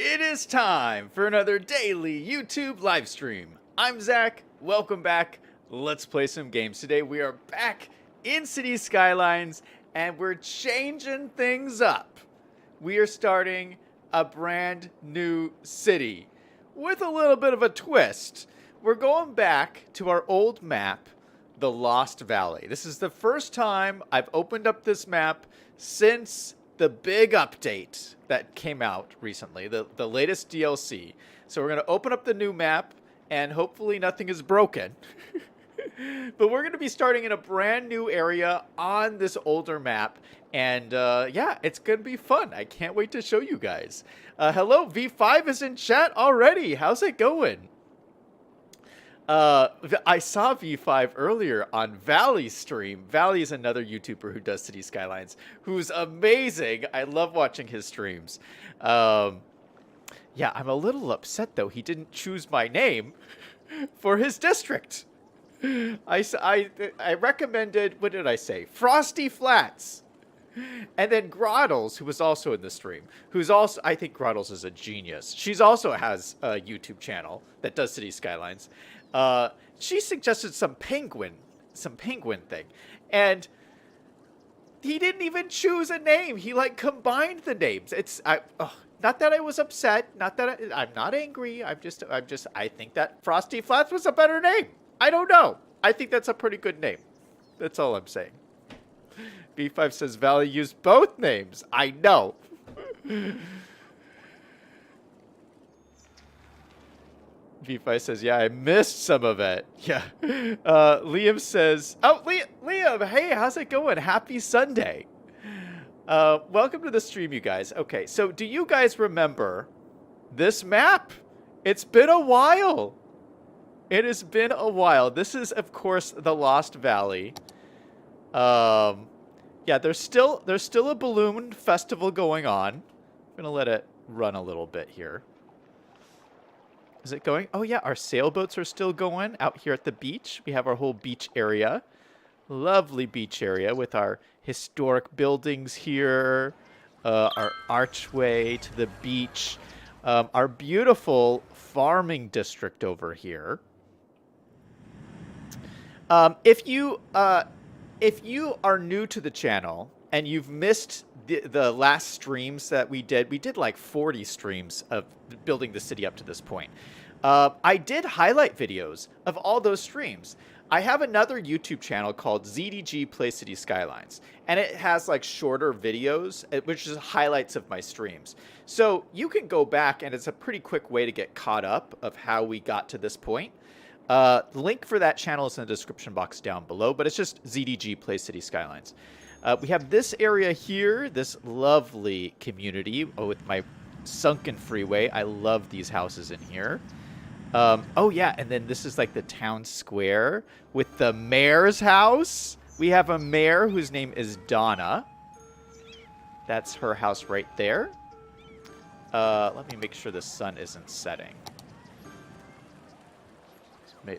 It is time for another daily YouTube live stream. I'm Zach. Welcome back. Let's play some games. Today we are back in City Skylines and we're changing things up. We are starting a brand new city with a little bit of a twist. We're going back to our old map, the Lost Valley. This is the first time I've opened up this map since the big update that came out recently, the latest DLC. So we're going to open up the new map, and hopefully nothing is broken. But we're going to be starting in a brand new area on this older map, and yeah, it's going to be fun. I can't wait to show you guys. Hello, V5 is in chat already. How's it going? I saw V5 earlier on Valley's stream. Valley is another YouTuber who does City Skylines, who's amazing. I love watching his streams. Yeah, I'm a little upset, though. He didn't choose my name for his district. I recommended, what did I say? Frosty Flats. And then Groddles, who was also in the stream, who's also, I think Groddles is a genius. She's also has a YouTube channel that does City Skylines. She suggested some penguin thing, and he didn't even choose a name. He like combined the names. Not that I was upset, not that I'm not angry. I think that Frosty Flats was a better name. I don't know. I think that's a pretty good name. That's all I'm saying. B5 says Valley used both names. I know. V5 says, yeah, I missed some of it. Yeah. Liam says, oh, Liam, hey, how's it going? Happy Sunday. Welcome to the stream, you guys. Okay, so do you guys remember this map? It's been a while. It has been a while. This is, of course, the Lost Valley. Yeah, there's still a balloon festival going on. I'm gonna let it run a little bit here. Is it going? Oh yeah, our sailboats are still going out here at the beach. We have our whole beach area. Lovely beach area with our historic buildings here. Our archway to the beach. Our beautiful farming district over here. If you are new to the channel and you've missed the last streams that we did like 40 streams of building the city up to this point. I did highlight videos of all those streams. I have another YouTube channel called ZDG Play City Skylines, and it has like shorter videos, which is highlights of my streams. So you can go back, and it's a pretty quick way to get caught up of how we got to this point. The link for that channel is in the description box down below, but it's just ZDG Play City Skylines. We have this area here, this lovely community with my sunken freeway. I love these houses in here. Oh yeah, and then this is like the town square with the mayor's house. We have a mayor whose name is Donna. That's her house right there. Let me make sure the sun isn't setting.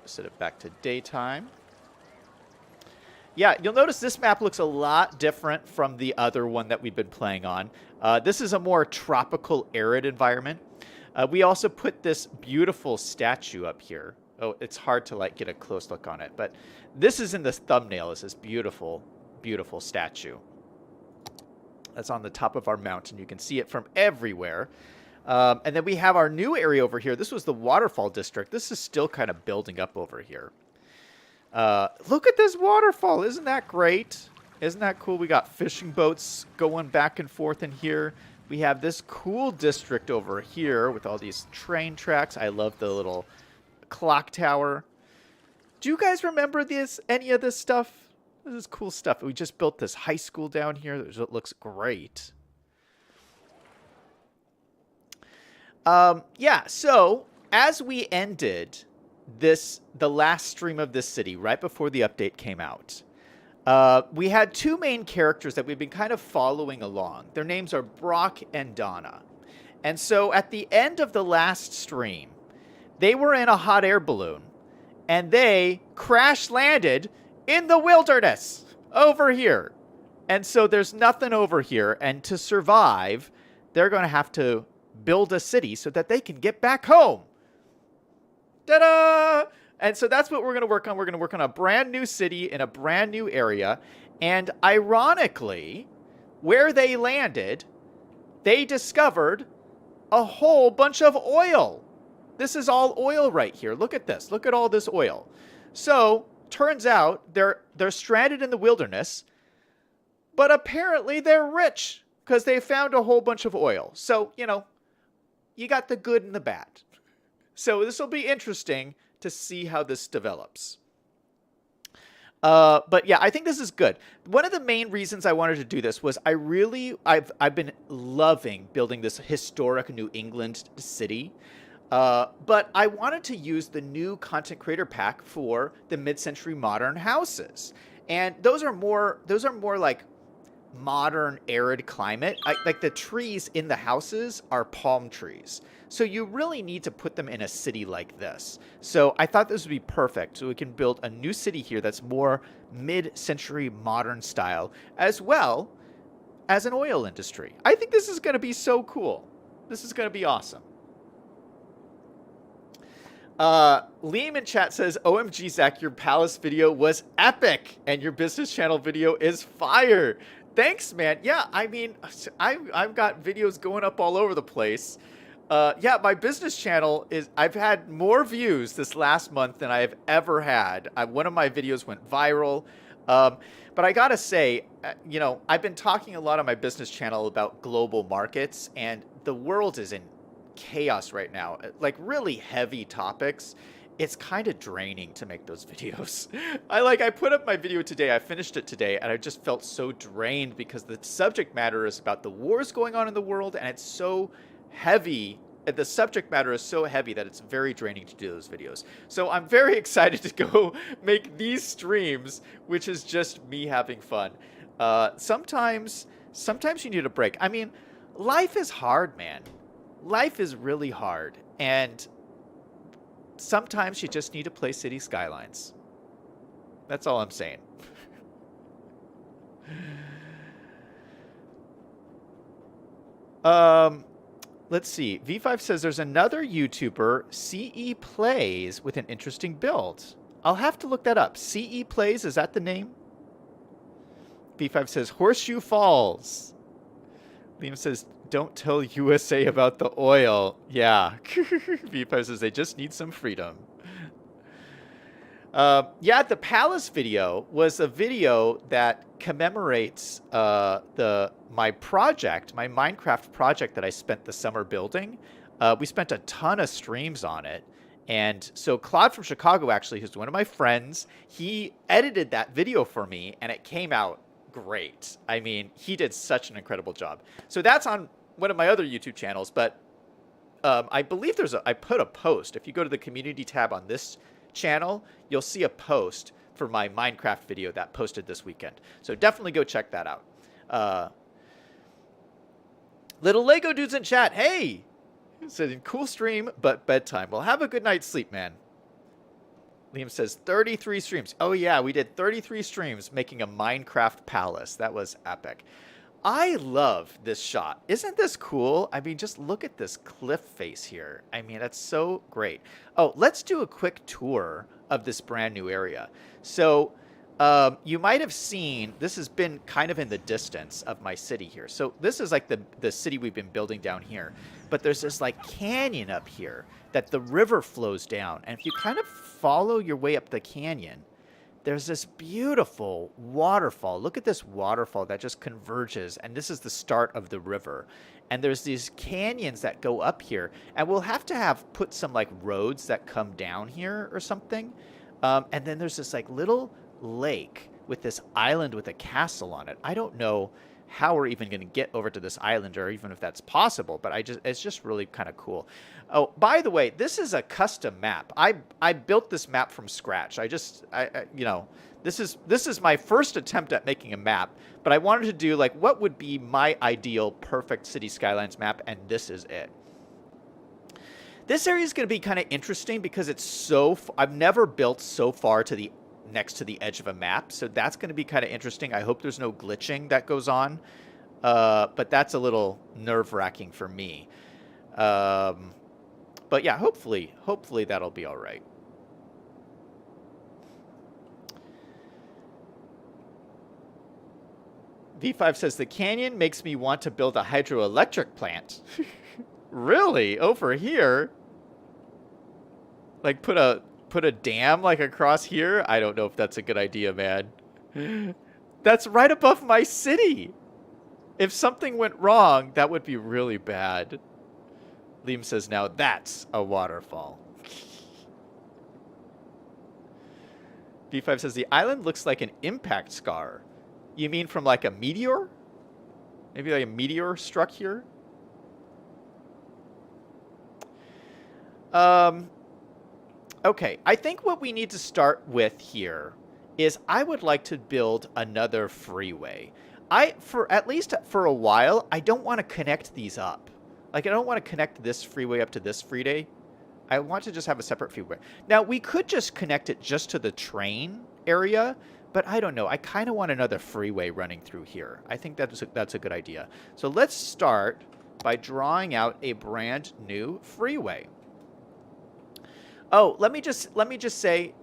Set it back to daytime. Yeah, you'll notice this map looks a lot different from the other one that we've been playing on. This is a more tropical, arid environment. We also put this beautiful statue up here. Oh, it's hard to like get a close look on it, but this is in the thumbnail. Is this beautiful, beautiful statue that's on the top of our mountain. You can see it from everywhere. And then we have our new area over here. This was the Waterfall District. This is still kind of building up over here. Look at this waterfall. Isn't that great? Isn't that cool? We got fishing boats going back and forth in here. We have this cool district over here with all these train tracks. I love the little clock tower. Do you guys remember any of this stuff? This is cool stuff. We just built this high school down here. It looks great. Yeah, so as we ended the last stream of this city right before the update came out, we had two main characters that we've been kind of following along. Their names are Brock and Donna. And so at the end of the last stream, they were in a hot air balloon and they crash landed in the wilderness over here. And so there's nothing over here. And to survive, they're going to have to build a city so that they can get back home. Ta-da! And so that's what we're going to work on. We're going to work on a brand new city in a brand new area. And ironically, where they landed, they discovered a whole bunch of oil. This is all oil right here. Look at this. Look at all this oil. So, turns out they're stranded in the wilderness, but apparently they're rich because they found a whole bunch of oil. So, you got the good and the bad. So this will be interesting to see how this develops. But yeah, I think this is good. One of the main reasons I wanted to do this was I've been loving building this historic New England city. But I wanted to use the new content creator pack for the mid-century modern houses. And those are more like modern arid climate. Like the trees in the houses are palm trees. So you really need to put them in a city like this. So I thought this would be perfect. So we can build a new city here that's more mid-century modern style, as well as an oil industry. I think this is going to be so cool. This is going to be awesome. Liam in chat says, OMG, Zach, your palace video was epic and your business channel video is fire. Thanks, man. Yeah, I mean, I've got videos going up all over the place. Yeah, my business channel I've had more views this last month than I've ever had. One of my videos went viral. But I gotta say, I've been talking a lot on my business channel about global markets, and the world is in chaos right now. Like really heavy topics. It's kind of draining to make those videos. I put up my video today. I finished it today, and I just felt so drained because the subject matter is about the wars going on in the world, and it's so heavy. The subject matter is so heavy that it's very draining to do those videos. So I'm very excited to go make these streams, which is just me having fun. Sometimes you need a break. I mean, life is hard, man. Life is really hard, and sometimes you just need to play City Skylines. That's all I'm saying. Let's see. V5 says there's another YouTuber, CE Plays, with an interesting build. I'll have to look that up. CE Plays, is that the name? V5 says Horseshoe Falls. Liam says, don't tell USA about the oil. Yeah. V5 says they just need some freedom. Yeah, the Palace video was a video that commemorates my Minecraft project that I spent the summer building. We spent a ton of streams on it. And so Claude from Chicago, actually, who's one of my friends, he edited that video for me, and it came out great. I mean, he did such an incredible job. So that's on one of my other YouTube channels, but I believe I put a post. If you go to the community tab on this channel, you'll see a post for my Minecraft video that posted this weekend. So definitely go check that out. Little Lego dudes in chat. Hey, said cool stream, but bedtime. Well, have a good night's sleep, man. Liam says 33 streams. Oh yeah, we did 33 streams making a Minecraft palace. That was epic. I love this shot. Isn't this cool? I mean, just look at this cliff face here. I mean, that's so great. Oh, let's do a quick tour of this brand new area. So you might have seen, this has been kind of in the distance of my city here. So this is like the city we've been building down here. But there's this like canyon up here that the river flows down. And if you kind of follow your way up the canyon, there's this beautiful waterfall. Look at this waterfall that just converges, and this is the start of the river. And there's these canyons that go up here, and we'll have to put some like roads that come down here or something. And then there's this like little lake with this island with a castle on it. I don't know how we're even going to get over to this island, or even if that's possible, but it's just really kind of cool. Oh, by the way, this is a custom map. I built this map from scratch. This is my first attempt at making a map, but I wanted to do like what would be my ideal perfect City Skylines map, and this is it. This area is going to be kind of interesting because it's I've never built so far to next to the edge of a map, so that's going to be kind of interesting. I hope there's no glitching that goes on, but that's a little nerve-wracking for me. But yeah, hopefully that'll be all right. V5 says the canyon makes me want to build a hydroelectric plant. Really? Over here? Like put a dam like across here? I don't know if that's a good idea, man. That's right above my city. If something went wrong, that would be really bad. Liam says, now that's a waterfall. V5 says, the island looks like an impact scar. You mean from like a meteor? Maybe like a meteor struck here? Okay, I think what we need to start with here is I would like to build another freeway. For at least for a while, I don't want to connect these up. Like, I don't want to connect this freeway up to this freeway. I want to just have a separate freeway. Now, we could just connect it just to the train area, but I don't know. I kind of want another freeway running through here. I think that's a good idea. So let's start by drawing out a brand new freeway. Oh, let me just say,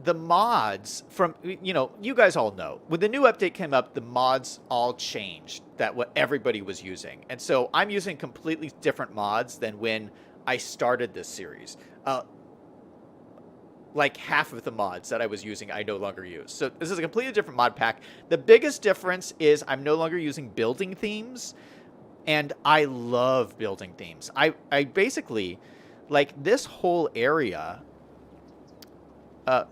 the mods from, you guys all know, when the new update came up, the mods all changed what everybody was using. And so I'm using completely different mods than when I started this series. Like half of the mods that I was using, I no longer use. So this is a completely different mod pack. The biggest difference is I'm no longer using building themes, and I love building themes. I basically, like this whole area,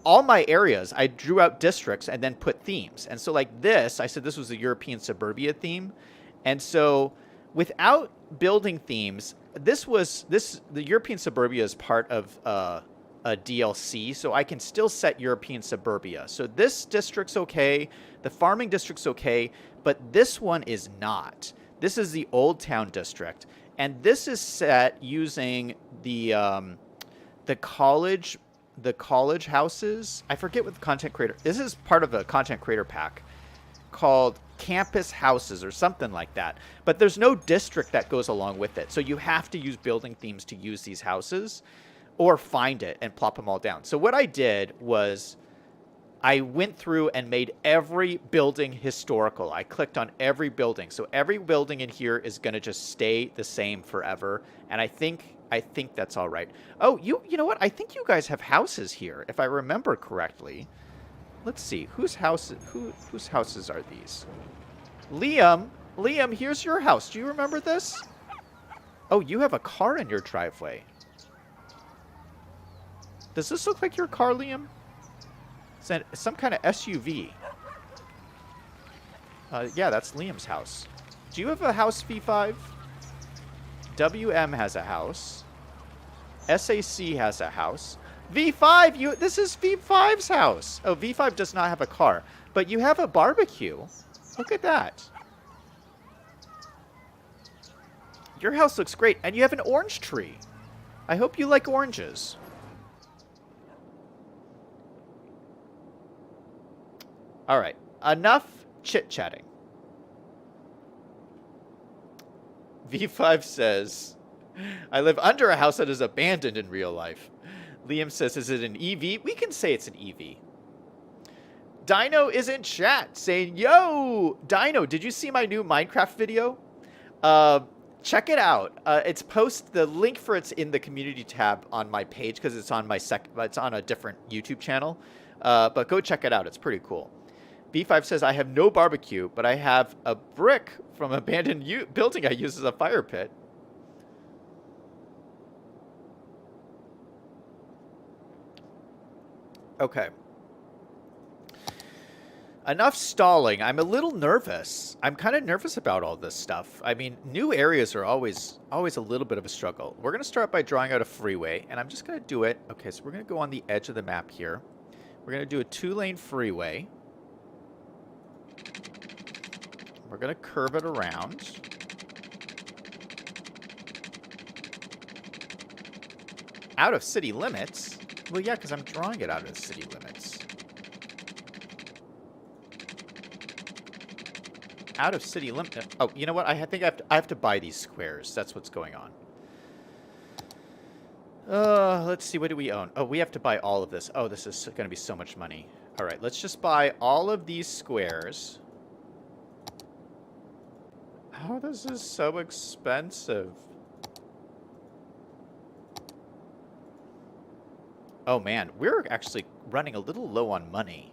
all my areas, I drew out districts and then put themes. And so like this, I said this was the European suburbia theme. And so without building themes, the European suburbia is part of a DLC, so I can still set European suburbia. So this district's okay, the farming district's okay, but this one is not. This is the Old Town district, and this is set using the college houses. I forget what the content creator. This is part of a content creator pack called campus houses or something like that. But there's no district that goes along with it, so you have to use building themes to use these houses, or find it and plop them all down. So what I did was I went through and made every building historical. I clicked on every building. So every building in here is going to just stay the same forever. And I think that's all right. Oh, you know what? I think you guys have houses here, if I remember correctly. Let's see. Whose houses are these? Liam, here's your house. Do you remember this? Oh, you have a car in your driveway. Does this look like your car, Liam? It's some kind of SUV. Yeah, that's Liam's house. Do you have a house, V5? WM has a house. SAC has a house. V5, this is V5's house. Oh, V5 does not have a car, but you have a barbecue. Look at that. Your house looks great, and you have an orange tree. I hope you like oranges. All right, enough chit-chatting. V5 says, I live under a house that is abandoned in real life. Liam says, is it an EV? We can say it's an EV. Dino is in chat saying, yo, Dino, did you see my new Minecraft video? Check it out. The link for it's in the community tab on my page because it's on it's on a different YouTube channel. But go check it out. It's pretty cool. B5 says, I have no barbecue, but I have a brick from an abandoned building I use as a fire pit. Okay. Enough stalling. I'm a little nervous. I'm kind of nervous about all this stuff. I mean, new areas are always a little bit of a struggle. We're going to start by drawing out a freeway, and I'm just going to do it. Okay, so we're going to go on the edge of the map here. We're going to do a 2-lane freeway. We're going to curve it around. Out of city limits? Well, yeah, because I'm drawing it out of the city limits. Out of city limit. Oh, you know what? I think I have to buy these squares. That's what's going on. Let's see. What do we own? Oh, we have to buy all of this. Oh, this is going to be so much money. All right, let's just buy all of these squares. Oh, this is so expensive. Oh, man. We're actually running a little low on money.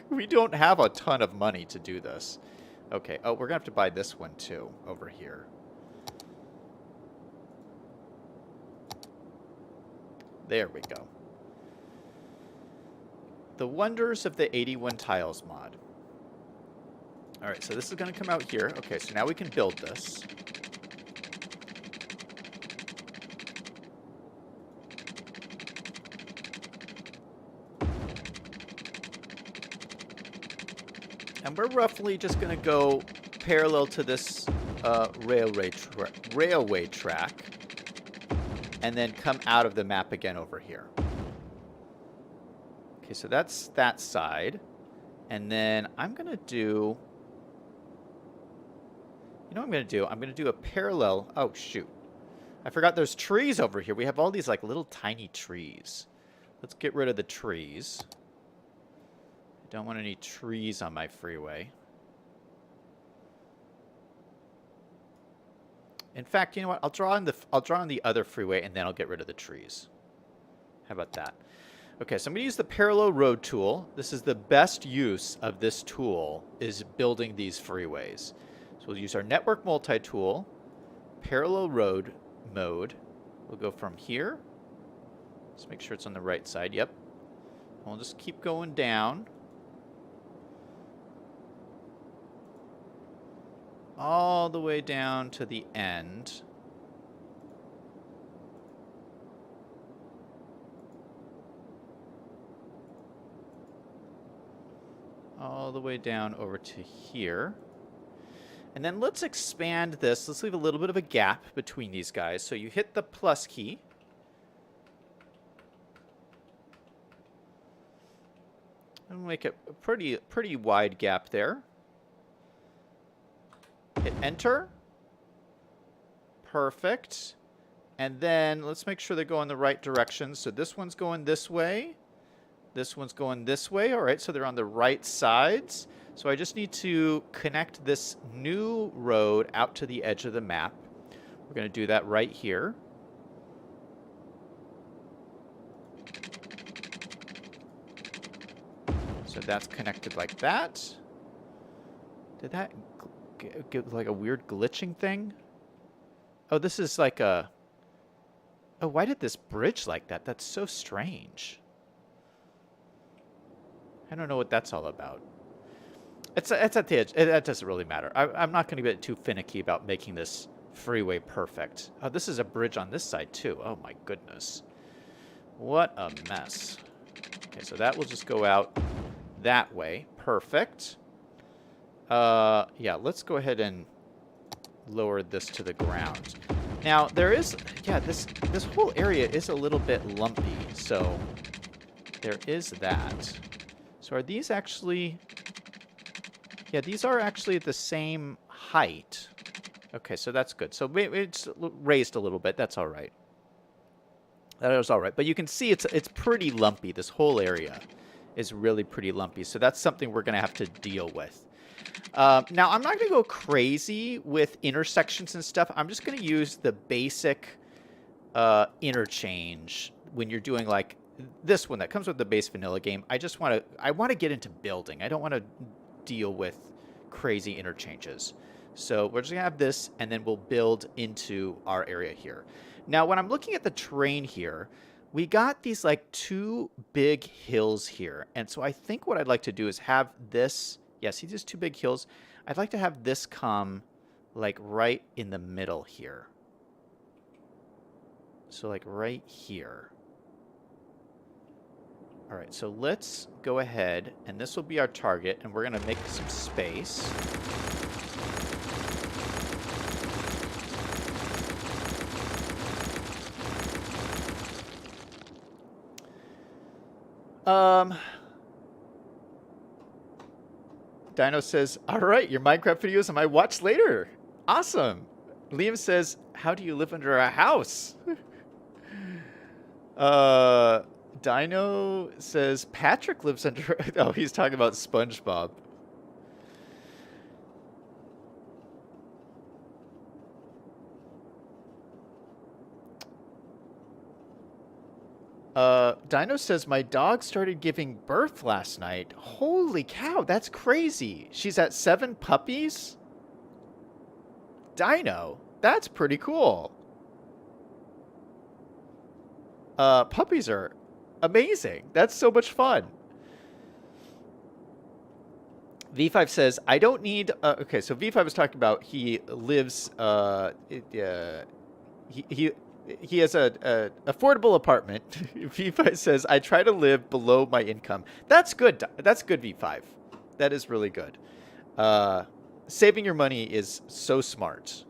We don't have a ton of money to do this. Okay. Oh, we're going to have to buy this one, too, over here. There we go. The wonders of the 81 tiles mod. All right, so this is going to come out here. Okay, so now we can build this. And we're roughly just going to go parallel to this railway track and then come out of the map again over here. Okay, so that's that side. And then I'm going to do... You know what I'm going to do? I'm going to do a parallel... Oh, shoot. I forgot there's trees over here. We have all these like little tiny trees. Let's get rid of the trees. I don't want any trees on my freeway. In fact, you know what? I'll draw on the other freeway and then I'll get rid of the trees. How about that? Okay, so I'm going to use the parallel road tool. This is the best use of this tool, is building these freeways. So we'll use our network multi-tool, parallel road mode. We'll go from here. Let's make sure it's on the right side. Yep. And we'll just keep going down. All the way down to the end. All the way down over to here. And then let's expand this. Let's leave a little bit of a gap between these guys. So you hit the plus key. And make it a pretty wide gap there. Hit enter. Perfect. And then let's make sure they go in the right direction. So this one's going this way. This one's going this way. All right, so they're on the right sides. So I just need to connect this new road out to the edge of the map. We're going to do that right here. So that's connected like that. Did that get like a weird glitching thing? Oh, this is like a... Oh, why did this bridge like that? That's so strange. I don't know what that's all about. It's at the edge. That doesn't really matter. I'm not going to get too finicky about making this freeway perfect. Oh, this is a bridge on this side, too. Oh, my goodness. What a mess. Okay, so that will just go out that way. Perfect. Yeah, let's go ahead and lower this to the ground. Now, there is... Yeah, this whole area is a little bit lumpy, so there is that. So are these actually... Yeah, these are actually at the same height. Okay, so that's good. So it's raised a little bit. That's all right. That is all right. But you can see it's pretty lumpy. This whole area is really pretty lumpy. So that's something we're going to have to deal with. Now, I'm not going to go crazy with intersections and stuff. I'm just going to use the basic interchange when you're doing like this one that comes with the base vanilla game. I want to get into building. I don't want to deal with crazy interchanges. So we're just gonna have this and then we'll build into our area here. Now when I'm looking at the terrain here, we got these like two big hills here. And so I think what I'd like to do is have this, yeah, see these two big hills? I'd like to have this come like right in the middle here. So like right here. All right, so let's go ahead, and this will be our target, and we're going to make some space. Dino says, all right, your Minecraft videos on my watch later. Awesome. Liam says, how do you live under a house? Uh, Dino says Patrick lives under. Oh, he's talking about SpongeBob. Dino says my dog started giving birth last night. Holy cow, that's crazy. She's at 7 puppies? Dino, that's pretty cool. Puppies are amazing. That's so much fun. V5 says, I don't need... okay, so V5 was talking about he lives... he has a affordable apartment. V5 says, I try to live below my income. That's good. That's good, V5. That is really good. Saving your money is so smart.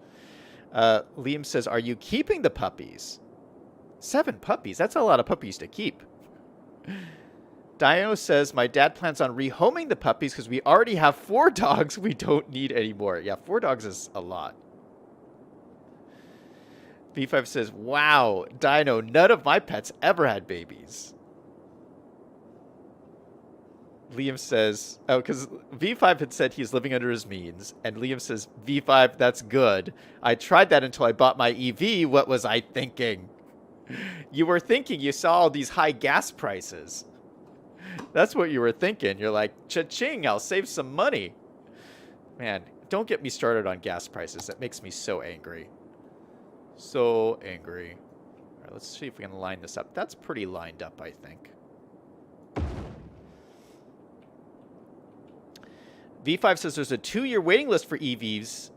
Liam says, are you keeping the puppies? 7 puppies? That's a lot of puppies to keep. Dino says, my dad plans on rehoming the puppies because we already have 4 dogs. We don't need any more. Yeah, 4 dogs is a lot. V5 says, wow, Dino, none of my pets ever had babies. Liam says, oh, because V5 had said he's living under his means, and Liam says, V5, that's good. I tried that until I bought my EV. What was I thinking? You were thinking you saw all these high gas prices. That's what you were thinking. You're like, cha-ching, I'll save some money. Man, don't get me started on gas prices. That makes me so angry. So angry. All right, let's see if we can line this up. That's pretty lined up, I think. V5 says there's a 2-year waiting list for EVs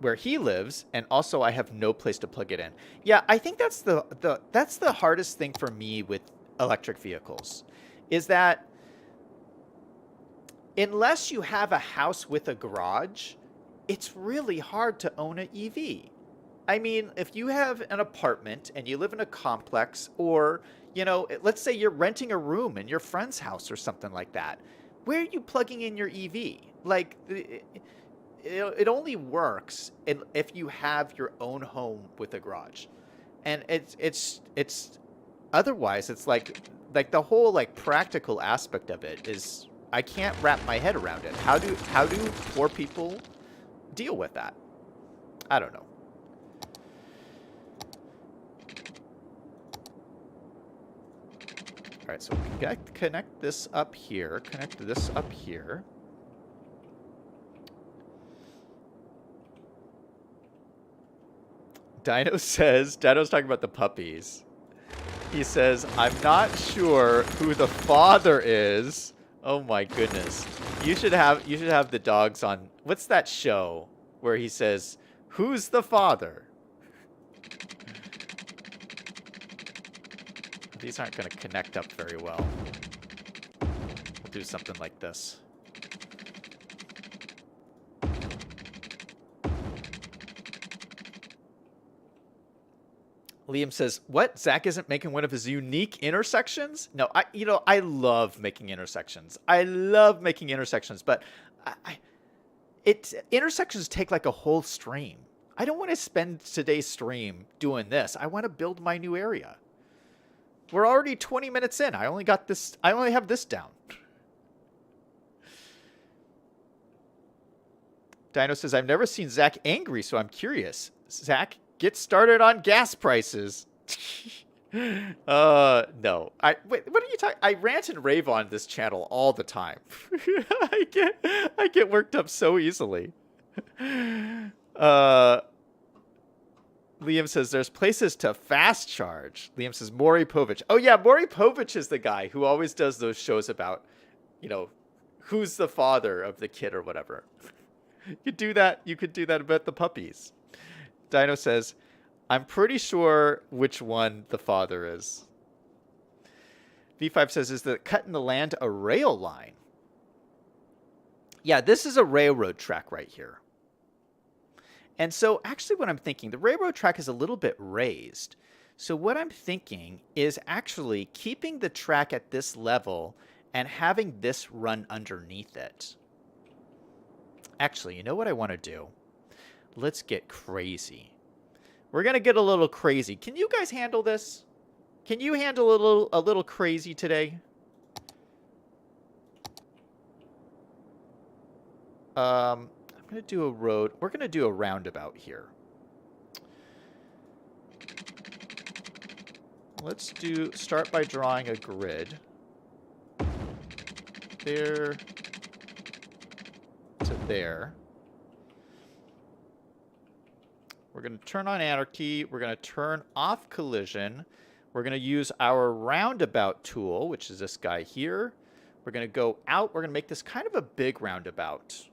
where he lives, and also I have no place to plug it in. Yeah, I think that's the hardest thing for me with electric vehicles, is that unless you have a house with a garage, it's really hard to own an EV. I mean, if you have an apartment and you live in a complex, or, you know, let's say you're renting a room in your friend's house or something like that, where are you plugging in your EV? Like, it only works if you have your own home with a garage. And it's otherwise, it's like the whole, like, practical aspect of it is, I can't wrap my head around it. How do poor people deal with that? I don't know. All right, so we can connect this up here. Connect this up here. Dino's talking about the puppies. He says, I'm not sure who the father is. Oh my goodness. You should have the dogs on, what's that show where he says, who's the father? These aren't going to connect up very well. We'll do something like this. Liam says, what? Zach isn't making one of his unique intersections? No, I love making intersections. I love making intersections, but intersections take like a whole stream. I don't want to spend today's stream doing this. I want to build my new area. We're already 20 minutes in. I only have this down. Dino says, I've never seen Zach angry, so I'm curious. Zach, get started on gas prices. No. Wait, what are you talking? I rant and rave on this channel all the time. I get worked up so easily. Liam says, there's places to fast charge. Liam says, Maury Povich. Oh, yeah, Maury Povich is the guy who always does those shows about, you know, who's the father of the kid or whatever. You could do that about the puppies. Dino says, I'm pretty sure which one the father is. V5 says, is the cut in the land a rail line? Yeah, this is a railroad track right here. And so actually what I'm thinking, the railroad track is a little bit raised. So what I'm thinking is actually keeping the track at this level and having this run underneath it. Actually, you know what I want to do? Let's get crazy. We're going to get a little crazy. Can you guys handle this? Can you handle a little crazy today? I'm going to do a road. We're going to do a roundabout here. Let's start by drawing a grid. There to there. We're going to turn on anarchy. We're going to turn off collision. We're going to use our roundabout tool, which is this guy here. We're going to go out. We're going to make this kind of a big roundabout.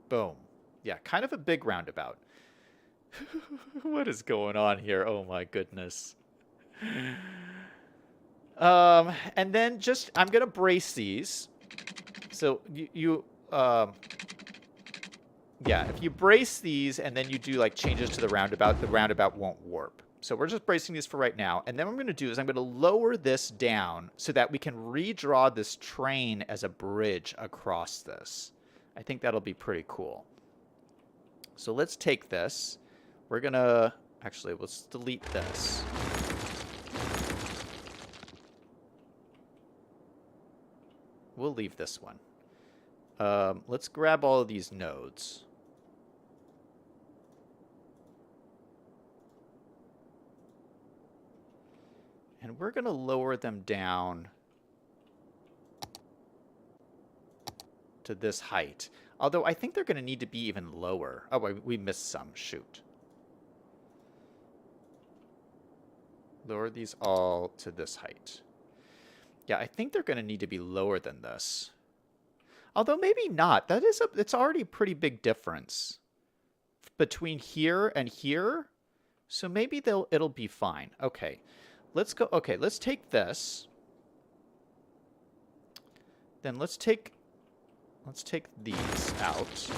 Boom. Yeah, kind of a big roundabout. What is going on here? Oh my goodness. And then just, I'm going to brace these. So yeah, if you brace these and then you do like changes to the roundabout won't warp. So we're just bracing these for right now. And then what I'm going to do is I'm going to lower this down so that we can redraw this train as a bridge across this. I think that'll be pretty cool. So let's take this. We're going to, actually, let's delete this. We'll leave this one. Let's grab all of these nodes. And we're going to lower them down to this height. Although I think they're going to need to be even lower. Oh, we missed some. Shoot. Lower these all to this height. Yeah, I think they're going to need to be lower than this. Although maybe not. It's already a pretty big difference between here and here. So maybe it'll be fine. Okay. Let's go. Okay, let's take this. Then let's take these out.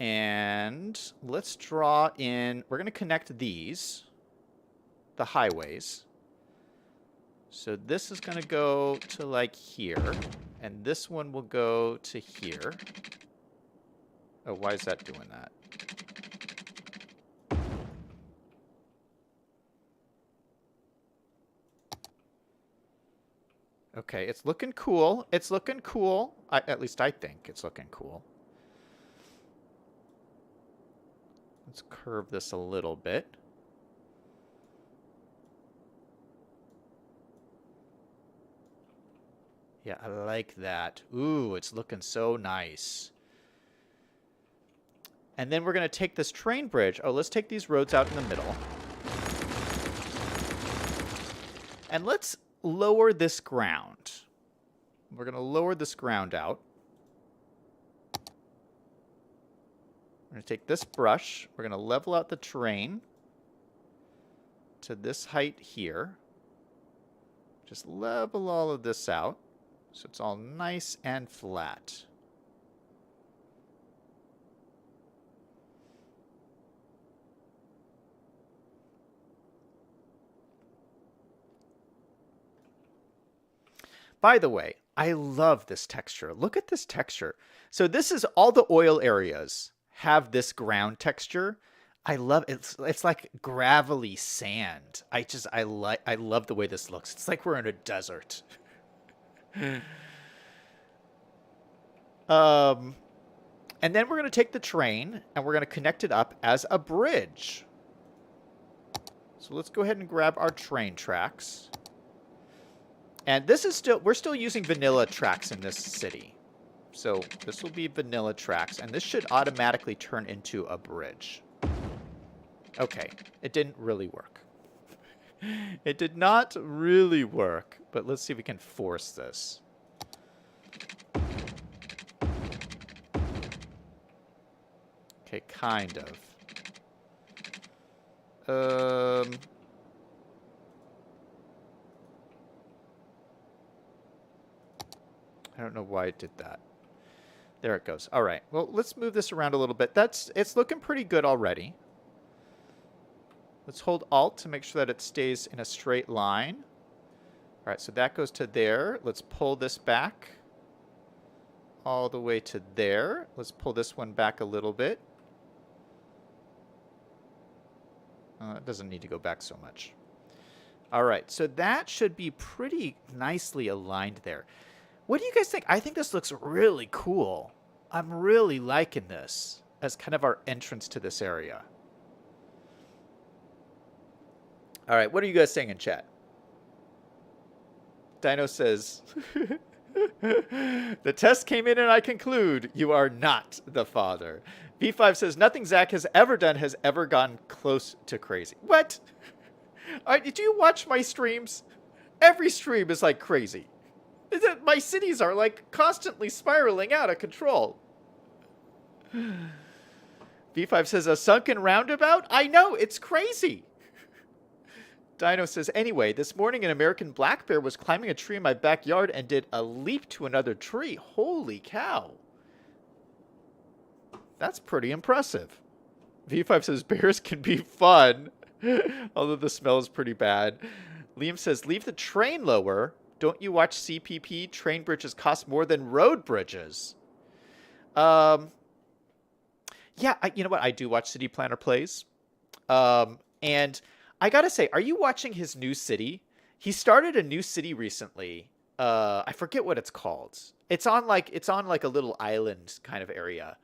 And let's draw in, we're going to connect these, the highways. So this is going to go to like here, and this one will go to here. Oh, why is that doing that? Okay, it's looking cool. It's looking cool. At least I think it's looking cool. Let's curve this a little bit. Yeah, I like that. Ooh, it's looking so nice. And then we're going to take this train bridge. Oh, let's take these roads out in the middle. And let's lower this ground. We're going to lower this ground out. We're going to take this brush. We're going to level out the train to this height here. Just level all of this out so it's all nice and flat. By the way, I love this texture. Look at this texture. So this is all the oil areas have this ground texture. I love it. It's like gravelly sand. I love the way this looks. It's like we're in a desert. And then we're going to take the train and we're going to connect it up as a bridge. So let's go ahead and grab our train tracks. And this is we're still using vanilla tracks in this city. So this will be vanilla tracks, and this should automatically turn into a bridge. Okay, it didn't really work. It did not really work, but let's see if we can force this. Okay, kind of. I don't know why it did that. There it goes. All right. Well, let's move this around a little bit. It's looking pretty good already. Let's hold Alt to make sure that it stays in a straight line. All right, so that goes to there. Let's pull this back all the way to there. Let's pull this one back a little bit. It doesn't need to go back so much. All right, so that should be pretty nicely aligned there. What do you guys think? I think this looks really cool. I'm really liking this as kind of our entrance to this area. All right, what are you guys saying in chat? Dino says, the test came in and I conclude you are not the father. V5 says, nothing Zach has ever done has ever gone close to crazy. What? Did you watch my streams? Every stream is like crazy. My cities are like constantly spiraling out of control. V5 says, a sunken roundabout? I know, it's crazy. Dino says, anyway, this morning an American black bear was climbing a tree in my backyard and did a leap to another tree. Holy cow. That's pretty impressive. V5 says, bears can be fun, although the smell is pretty bad. Liam says, leave the train lower. Don't you watch CPP? Train bridges cost more than road bridges. Yeah, you know what? I do watch City Planner Plays. And I gotta say, are you watching his new city? He started a new city recently. I forget what it's called. It's on like a little island kind of area.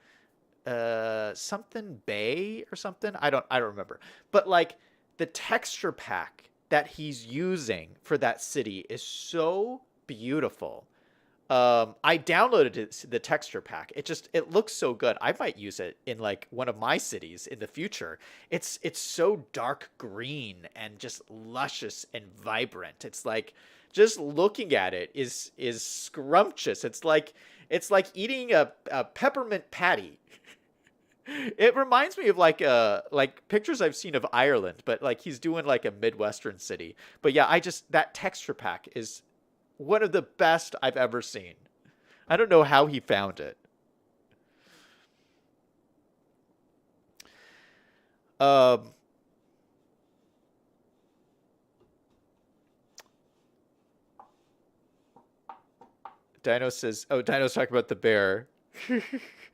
Something Bay or something. I don't remember. But like the texture pack that he's using for that city is so beautiful. I downloaded the texture pack. It looks so good. I might use it in like one of my cities in the future. It's so dark green and just luscious and vibrant. It's like just looking at it is scrumptious. It's like eating a peppermint patty. It reminds me of like pictures I've seen of Ireland, but like he's doing like a Midwestern city. But yeah, that texture pack is one of the best I've ever seen. I don't know how he found it. Dino says, Dino's talking about the bear.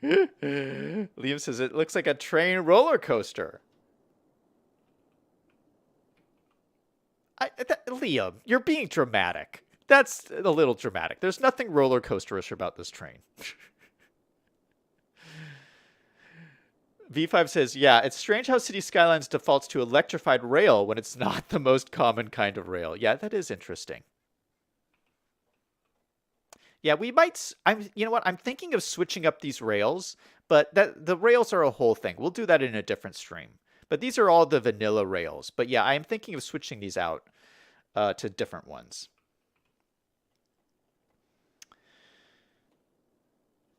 Liam says, it looks like a train roller coaster. Liam, you're being dramatic. That's a little dramatic. There's nothing roller coasterish about this train. V5 says, yeah, it's strange how City Skylines defaults to electrified rail when it's not the most common kind of rail. Yeah, that is interesting. Yeah, we might. You know what? I'm thinking of switching up these rails, but the rails are a whole thing. We'll do that in a different stream. But these are all the vanilla rails. But yeah, I am thinking of switching these out to different ones.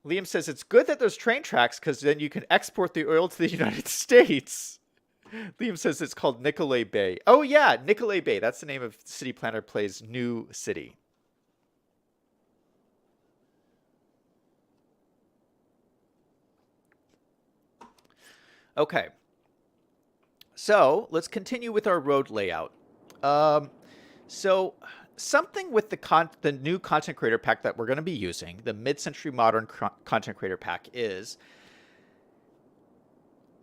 Liam says, it's good that there's train tracks because then you can export the oil to the United States. Liam says it's called Nicolay Bay. Oh, yeah, Nicolay Bay. That's the name of City Planner Play's new city. Okay. So let's continue with our road layout. So something with the new content creator pack that we're going to be using, the mid-century modern content creator pack, is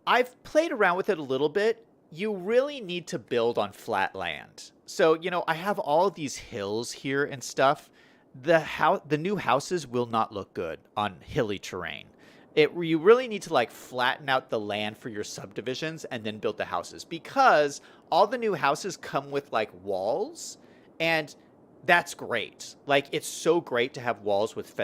I've played around with it a little bit. You really need to build on flat land. So, you know, I have all these hills here and stuff. The new houses will not look good on hilly terrain. You really need to like flatten out the land for your subdivisions and then build the houses, because all the new houses come with like walls, and that's great. Like, it's so great to have walls with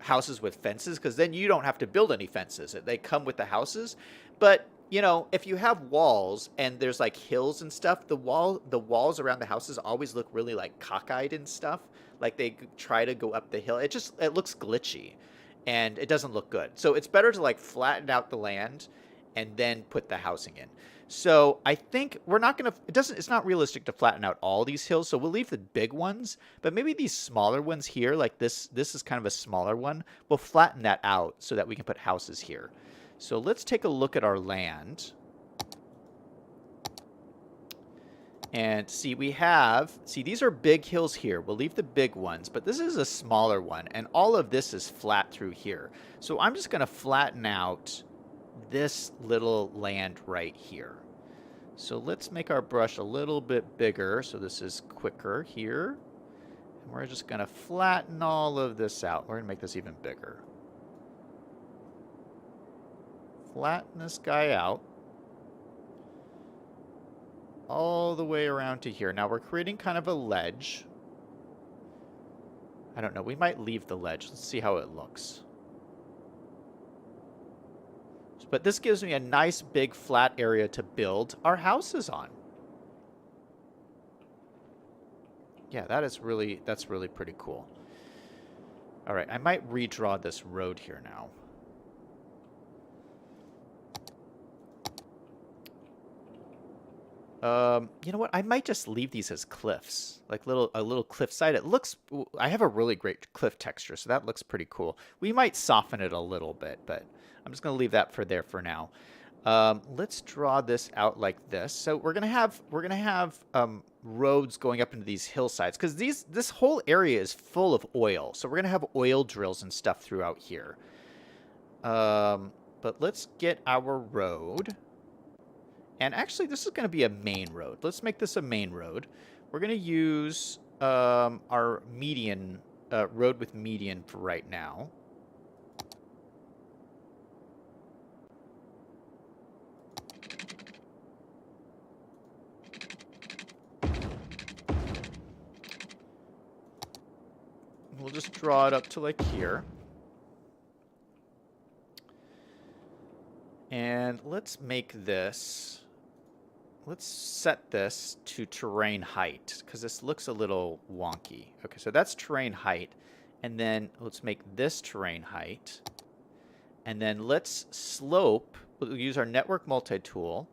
houses with fences, because then you don't have to build any fences. They come with the houses. But, you know, if you have walls and there's like hills and stuff, the walls around the houses always look really like cockeyed and stuff. Like they try to go up the hill. It looks glitchy and it doesn't look good. So it's better to like flatten out the land and then put the housing in. So I think we're not going to, it's not realistic to flatten out all these hills. So we'll leave the big ones, but maybe these smaller ones here, like this is kind of a smaller one. We'll flatten that out so that we can put houses here. So let's take a look at our land. And see, these are big hills here. We'll leave the big ones, but this is a smaller one, and all of this is flat through here. So I'm just going to flatten out this little land right here. So let's make our brush a little bit bigger so this is quicker here. And we're just going to flatten all of this out. We're going to make this even bigger. Flatten this guy out. All the way around to here. Now we're creating kind of a ledge. I don't know. We might leave the ledge. Let's see how it looks. But this gives me a nice big flat area to build our houses on. Yeah, that's really pretty cool. All right, I might redraw this road here now. You know what? I might just leave these as cliffs, like a little cliffside. It looks. I have a really great cliff texture, so that looks pretty cool. We might soften it a little bit, but I'm just gonna leave that for now. Let's draw this out like this. So we're gonna have roads going up into these hillsides because this whole area is full of oil. So we're gonna have oil drills and stuff throughout here. But let's get our road. And actually, this is going to be a main road. Let's make this a main road. We're going to use our median, road with median for right now. We'll just draw it up to like here. And let's make this... Let's set this to terrain height, because this looks a little wonky. Okay, so that's terrain height. And then let's make this terrain height. And then let's slope. We'll use our network multi-tool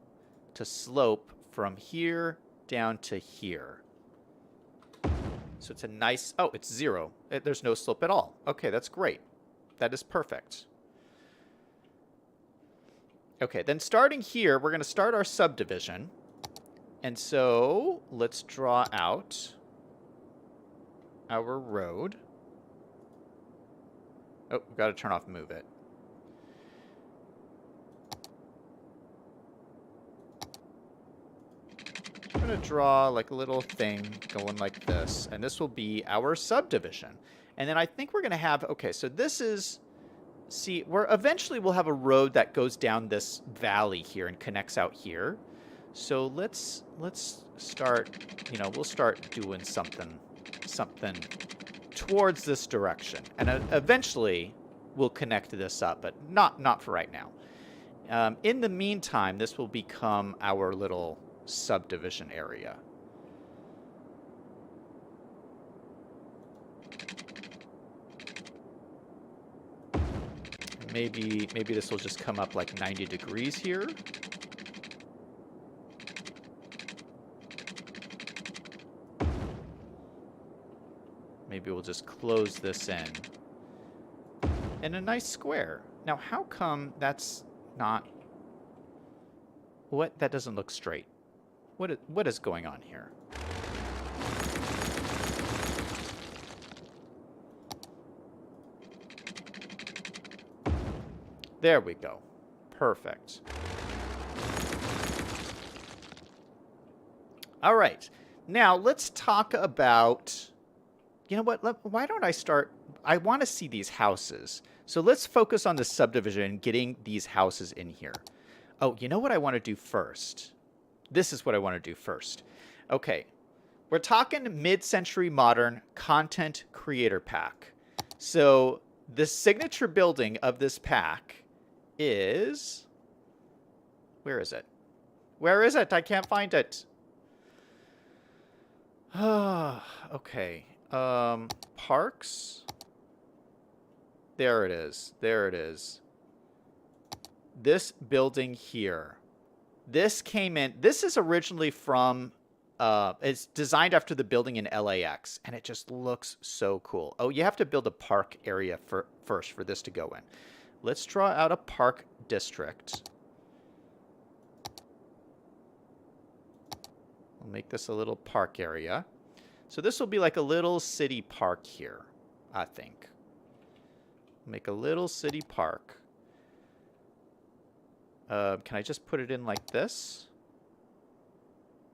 to slope from here down to here. So it's a nice... Oh, it's 0. There's no slope at all. Okay, that's great. That is perfect. Okay, then starting here, we're going to start our subdivision. And so let's draw out our road. Oh, we've got to turn off move it. I'm going to draw like a little thing going like this. And this will be our subdivision. And then I think we're going to have... Okay, so this is... See, eventually we'll have a road that goes down this valley here and connects out here. So let's start, you know, we'll start doing something towards this direction. And eventually we'll connect this up, but not for right now. In the meantime, this will become our little subdivision area. Maybe this will just come up like 90 degrees here. Maybe we'll just close this in a nice square. Now, how come that's not... What? That doesn't look straight. What is going on here? There we go. Perfect. All right. Now, let's talk about... You know what? Why don't I start... I want to see these houses. So let's focus on the subdivision and getting these houses in here. Oh, you know what I want to do first? This is what I want to do first. Okay. We're talking mid-century modern content creator pack. So the signature building of this pack is... Where is it? Where is it? I can't find it. Okay. Parks. There it is. There it is. This building here. This came in. This is originally from... it's designed after the building in LAX, and it just looks so cool. Oh, you have to build a park area first for this to go in. Let's draw out a park district. We'll make this a little park area. So this will be like a little city park here, I think. Make a little city park. Can I just put it in like this?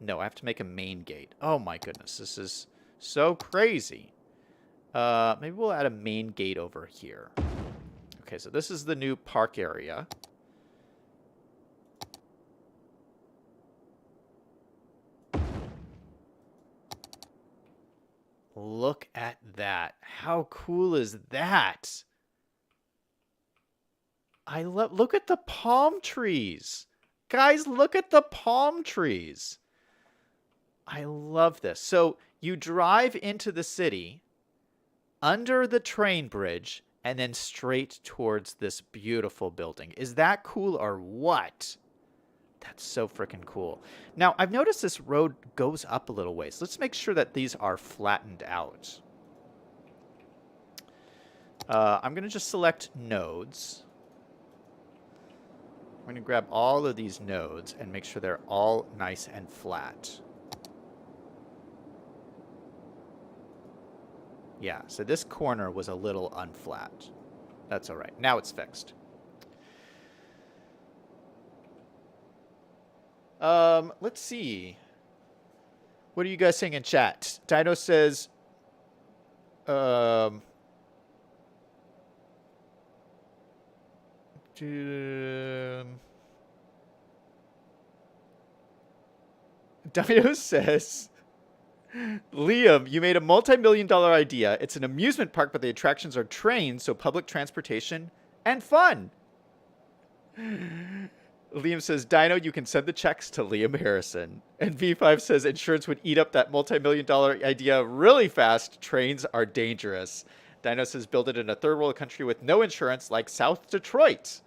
No, I have to make a main gate. Oh my goodness, this is so crazy. Maybe we'll add a main gate over here. Okay, so this is the new park area. Look at that. How cool is that? Look at the palm trees. Guys, look at the palm trees. I love this. So you drive into the city, under the train bridge, and then straight towards this beautiful building. Is that cool or what? That's so freaking cool. Now, I've noticed this road goes up a little ways. Let's make sure that these are flattened out. I'm going to just select nodes. I'm going to grab all of these nodes and make sure they're all nice and flat. Yeah, so this corner was a little unflat. That's all right. Now it's fixed. Let's see. What are you guys saying in chat? Dino says, Dino says, Liam, you made a multi-million-dollar idea. It's an amusement park, but the attractions are trains, so public transportation and fun. Liam says, Dino, you can send the checks to Liam Harrison. And V5 says, insurance would eat up that multi-million-dollar idea really fast. Trains are dangerous. Dino says, build it in a third world country with no insurance like South Detroit.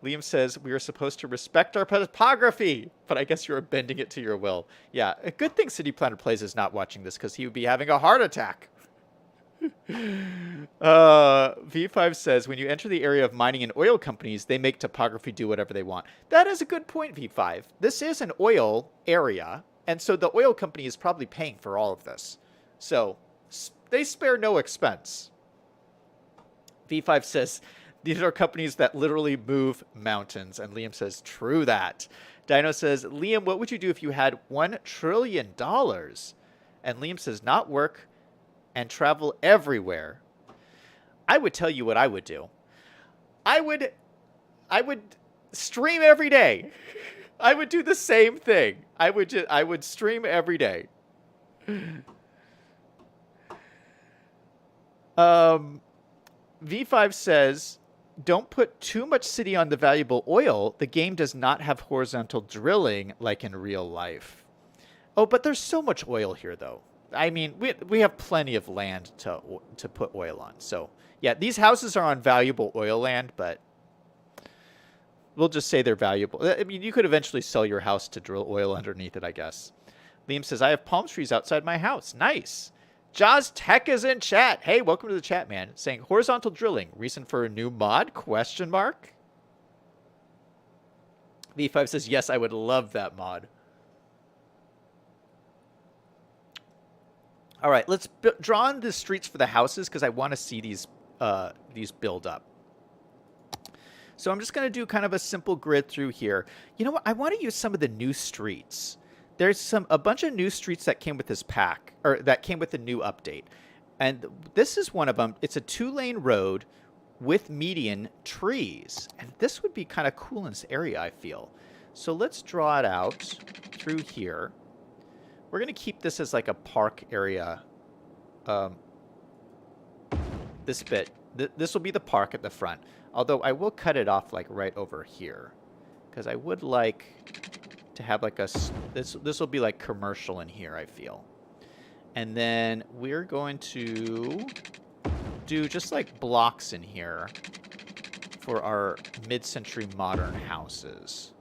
Liam says, we are supposed to respect our topography, but I guess you're bending it to your will. Yeah, a good thing City Planner Plays is not watching this because he would be having a heart attack. V5 says, when you enter the area of mining and oil companies, they make topography do whatever they want. That is a good point, V5. This is an oil area, and so the oil company is probably paying for all of this. So they spare no expense. V5 says, these are companies that literally move mountains. And Liam says, true that. Dino says, Liam, what would you do if you had $1 trillion? And Liam says, not work and travel everywhere. I would tell you what I would do. I would stream every day. I would do the same thing. I would stream every day. V5 says, don't put too much city on the valuable oil. The game does not have horizontal drilling like in real life. Oh, but there's so much oil here, though. I mean, we have plenty of land to put oil on. So, yeah, these houses are on valuable oil land, but we'll just say they're valuable. I mean, you could eventually sell your house to drill oil underneath it, I guess. Liam says, I have palm trees outside my house. Nice. Jaws Tech is in chat. Hey, welcome to the chat, man. Saying horizontal drilling. Reason for a new mod? Question mark. V5 says, yes, I would love that mod. All right, let's draw on the streets for the houses because I want to see these build up. So I'm just going to do kind of a simple grid through here. You know what? I want to use some of the new streets. There's a bunch of new streets that came with this pack, or that came with the new update. And this is one of them. It's a 2-lane road with median trees. And this would be kind of cool in this area, I feel. So let's draw it out through here. We're going to keep this as like a park area. This bit. This will be the park at the front. Although I will cut it off like right over here. Because I would like to have like a... This will be like commercial in here, I feel. And then we're going to do just like blocks in here for our mid-century modern houses.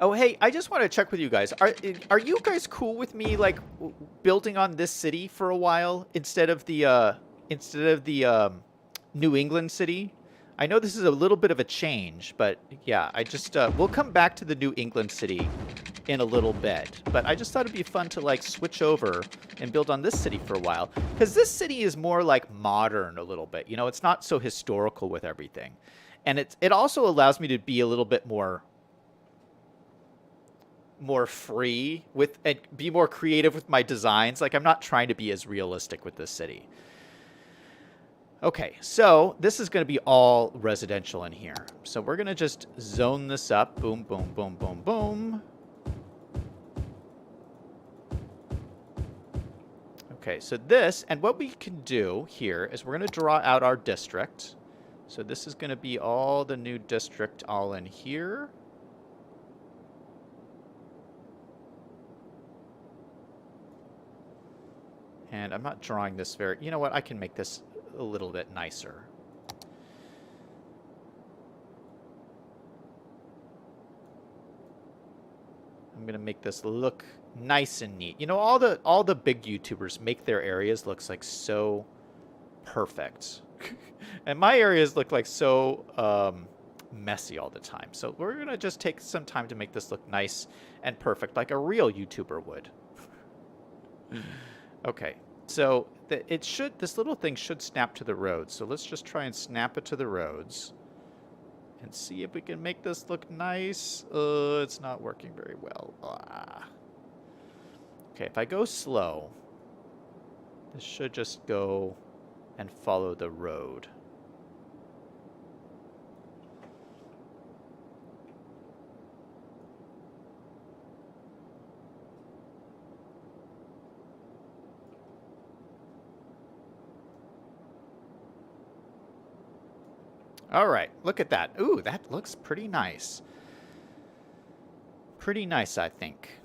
Oh, hey, I just want to check with you guys. Are you guys cool with me like building on this city for a while instead of the New England city? I know this is a little bit of a change, but yeah, I just, we'll come back to the New England city in a little bit. But I just thought it'd be fun to like switch over and build on this city for a while. Because this city is more like modern a little bit. You know, it's not so historical with everything. And it also allows me to be a little bit more free with and be more creative with my designs. Like I'm not trying to be as realistic with this city. Okay, so this is going to be all residential in here. So we're going to just zone this up. Boom, boom, boom, boom, boom. Okay, so this, and what we can do here is we're going to draw out our district. So this is going to be all the new district all in here. And I'm not drawing this very... You know what? I can make this a little bit nicer. I'm going to make this look nice and neat. You know, all the big YouTubers make their areas looks like so perfect. And my areas look like so messy all the time. So we're going to just take some time to make this look nice and perfect like a real YouTuber would. Okay. So this little thing should snap to the roads. So let's just try and snap it to the roads and see if we can make this look nice. It's not working very well. Okay, if I go slow, this should just go and follow the road. All right, look at that. Ooh, that looks pretty nice. Pretty nice, I think.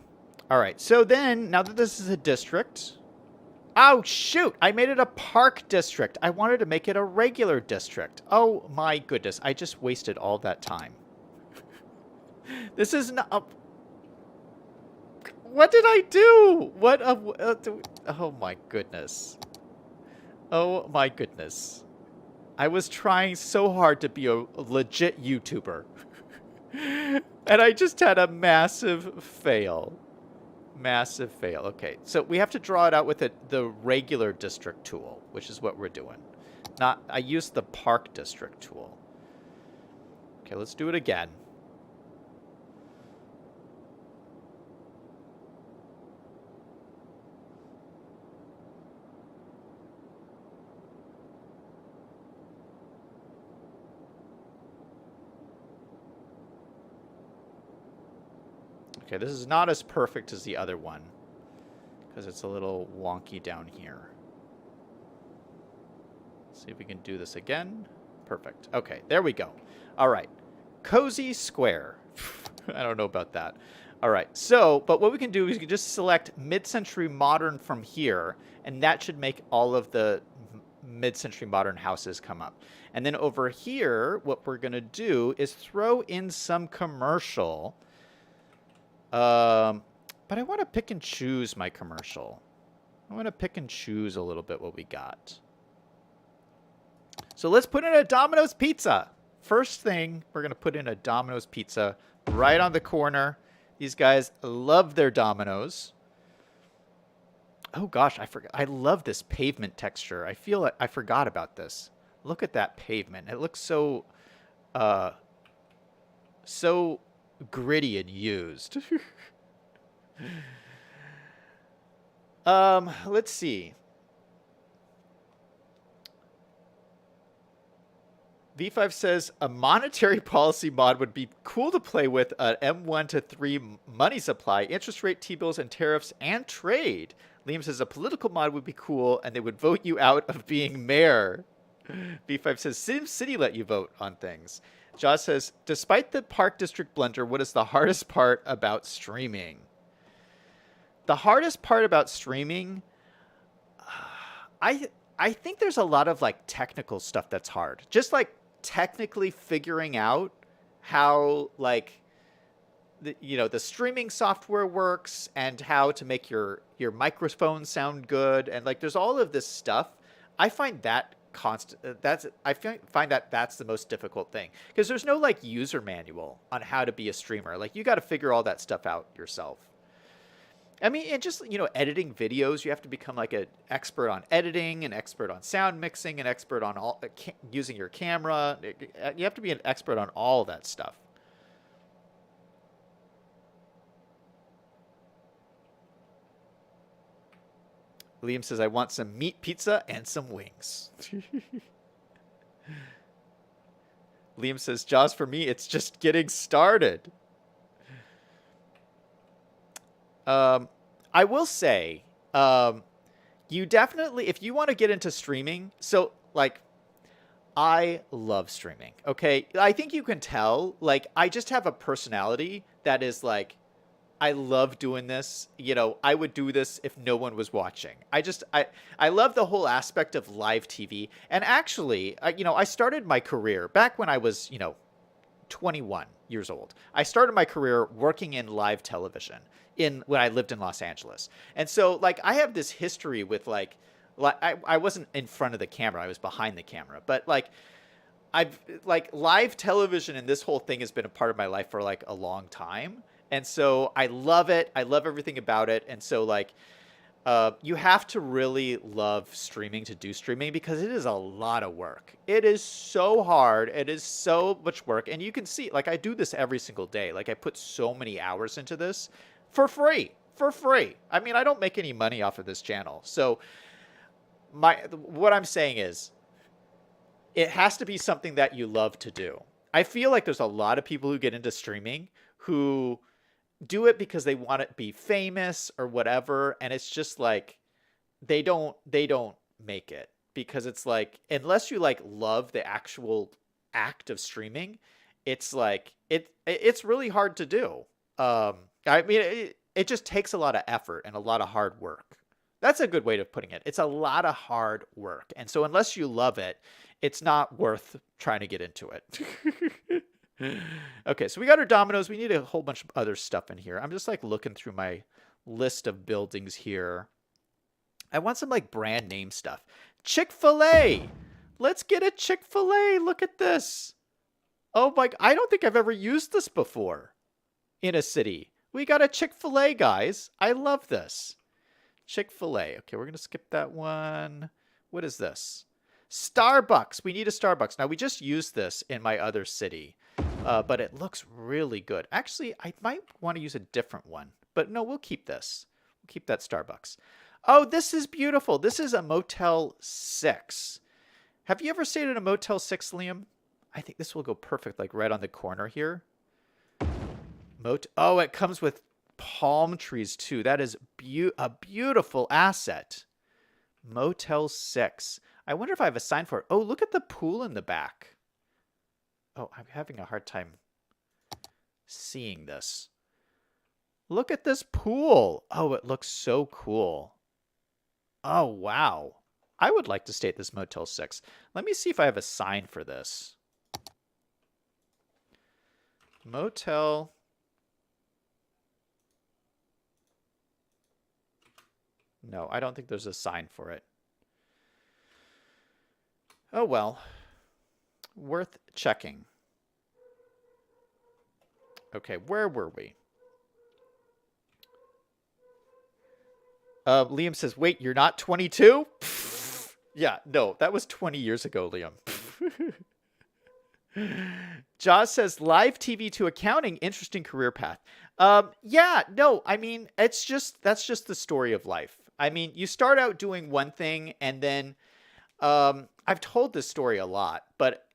All right, so then, now that this is a district... Oh, shoot! I made it a park district. I wanted to make it a regular district. Oh, my goodness. I just wasted all that time. This is not... What did I do? What oh, my goodness. Oh, my goodness. I was trying so hard to be a legit YouTuber. And I just had a massive fail. Massive fail. Okay, so we have to draw it out with the regular district tool, which is what we're doing. I used the park district tool. Okay, let's do it again. Okay, this is not as perfect as the other one because it's a little wonky down here. Let's see if we can do this again. Perfect. Okay, there we go. All right. Cozy Square. I don't know about that. All right. So, but what we can do is we can just select mid-century modern from here, and that should make all of the mid-century modern houses come up. And then over here, what we're going to do is throw in some commercial. But I want to pick and choose my commercial. I want to pick and choose a little bit what we got. So let's put in a Domino's pizza. First thing, we're going to put in a Domino's pizza right on the corner. These guys love their Domino's. Oh gosh, I forgot. I love this pavement texture. I feel like I forgot about this. Look at that pavement. It looks so gritty and used. Let's see. V5 says a monetary policy mod would be cool to play with an M1 to 3 money supply, interest rate, T-bills, and tariffs, and trade. Liam says a political mod would be cool, and they would vote you out of being mayor. V5 says Sim City let you vote on things. Josh says, despite the Park District blunder, what is the hardest part about streaming? The hardest part about streaming, I think there's a lot of like technical stuff that's hard. Just like technically figuring out how like the streaming software works and how to make your microphone sound good, and like there's all of this stuff. I find that constant. Find that that's the most difficult thing because there's no like user manual on how to be a streamer. Like you got to figure all that stuff out yourself. I mean, and just, editing videos, you have to become like an expert on editing, an expert on sound mixing, an expert on all using your camera. You have to be an expert on all that stuff. Liam says, I want some meat pizza and some wings. Liam says, Jaws, for me, it's just getting started. I will say, you definitely, if you want to get into streaming, so like, I love streaming. Okay. I think you can tell, like, I just have a personality that is like, I love doing this. I would do this if no one was watching. I love the whole aspect of live TV. And actually, I started my career back when I was, 21 years old. I started my career working in live television when I lived in Los Angeles. And so like I have this history with like I wasn't in front of the camera, I was behind the camera. But like I've like live television and this whole thing has been a part of my life for like a long time. And so I love it. I love everything about it. And so like you have to really love streaming to do streaming because it is a lot of work. It is so hard. It is so much work. And you can see, like, I do this every single day. Like, I put so many hours into this for free. For free. I mean, I don't make any money off of this channel. So what I'm saying is it has to be something that you love to do. I feel like there's a lot of people who get into streaming who do it because they want to be famous or whatever, and it's just like they don't make it because it's like unless you like love the actual act of streaming, it's like it's really hard to do. I mean it just takes a lot of effort and a lot of hard work. That's a good way of putting it. It's a lot of hard work, and so unless you love it, it's not worth trying to get into it. Okay, so we got our Domino's. We need a whole bunch of other stuff in here. I'm just like looking through my list of buildings here. I want some like brand name stuff. Chick-fil-A. Let's get a Chick-fil-A. Look at this. Oh my, I don't think I've ever used this before in a city. We got a Chick-fil-A, guys. I love this. Chick-fil-A. Okay, we're going to skip that one. What is this? Starbucks. We need a Starbucks. Now, we just used this in my other city. But it looks really good. Actually, I might want to use a different one. But no, we'll keep this. We'll keep that Starbucks. Oh, this is beautiful. This is a Motel 6. Have you ever stayed in a Motel 6, Liam? I think this will go perfect, like right on the corner here. Oh, it comes with palm trees, too. That is a beautiful asset. Motel 6. I wonder if I have a sign for it. Oh, look at the pool in the back. Oh, I'm having a hard time seeing this. Look at this pool. Oh, it looks so cool. Oh, wow. I would like to stay at this Motel 6. Let me see if I have a sign for this. Motel. No, I don't think there's a sign for it. Oh, well. Worth checking. Okay, where were we? Liam says, wait, you're not 22? Yeah, no, that was 20 years ago, Liam. Jaws says, live TV to accounting, interesting career path. Yeah, no, I mean, that's just the story of life. I mean, you start out doing one thing and then, I've told this story a lot, but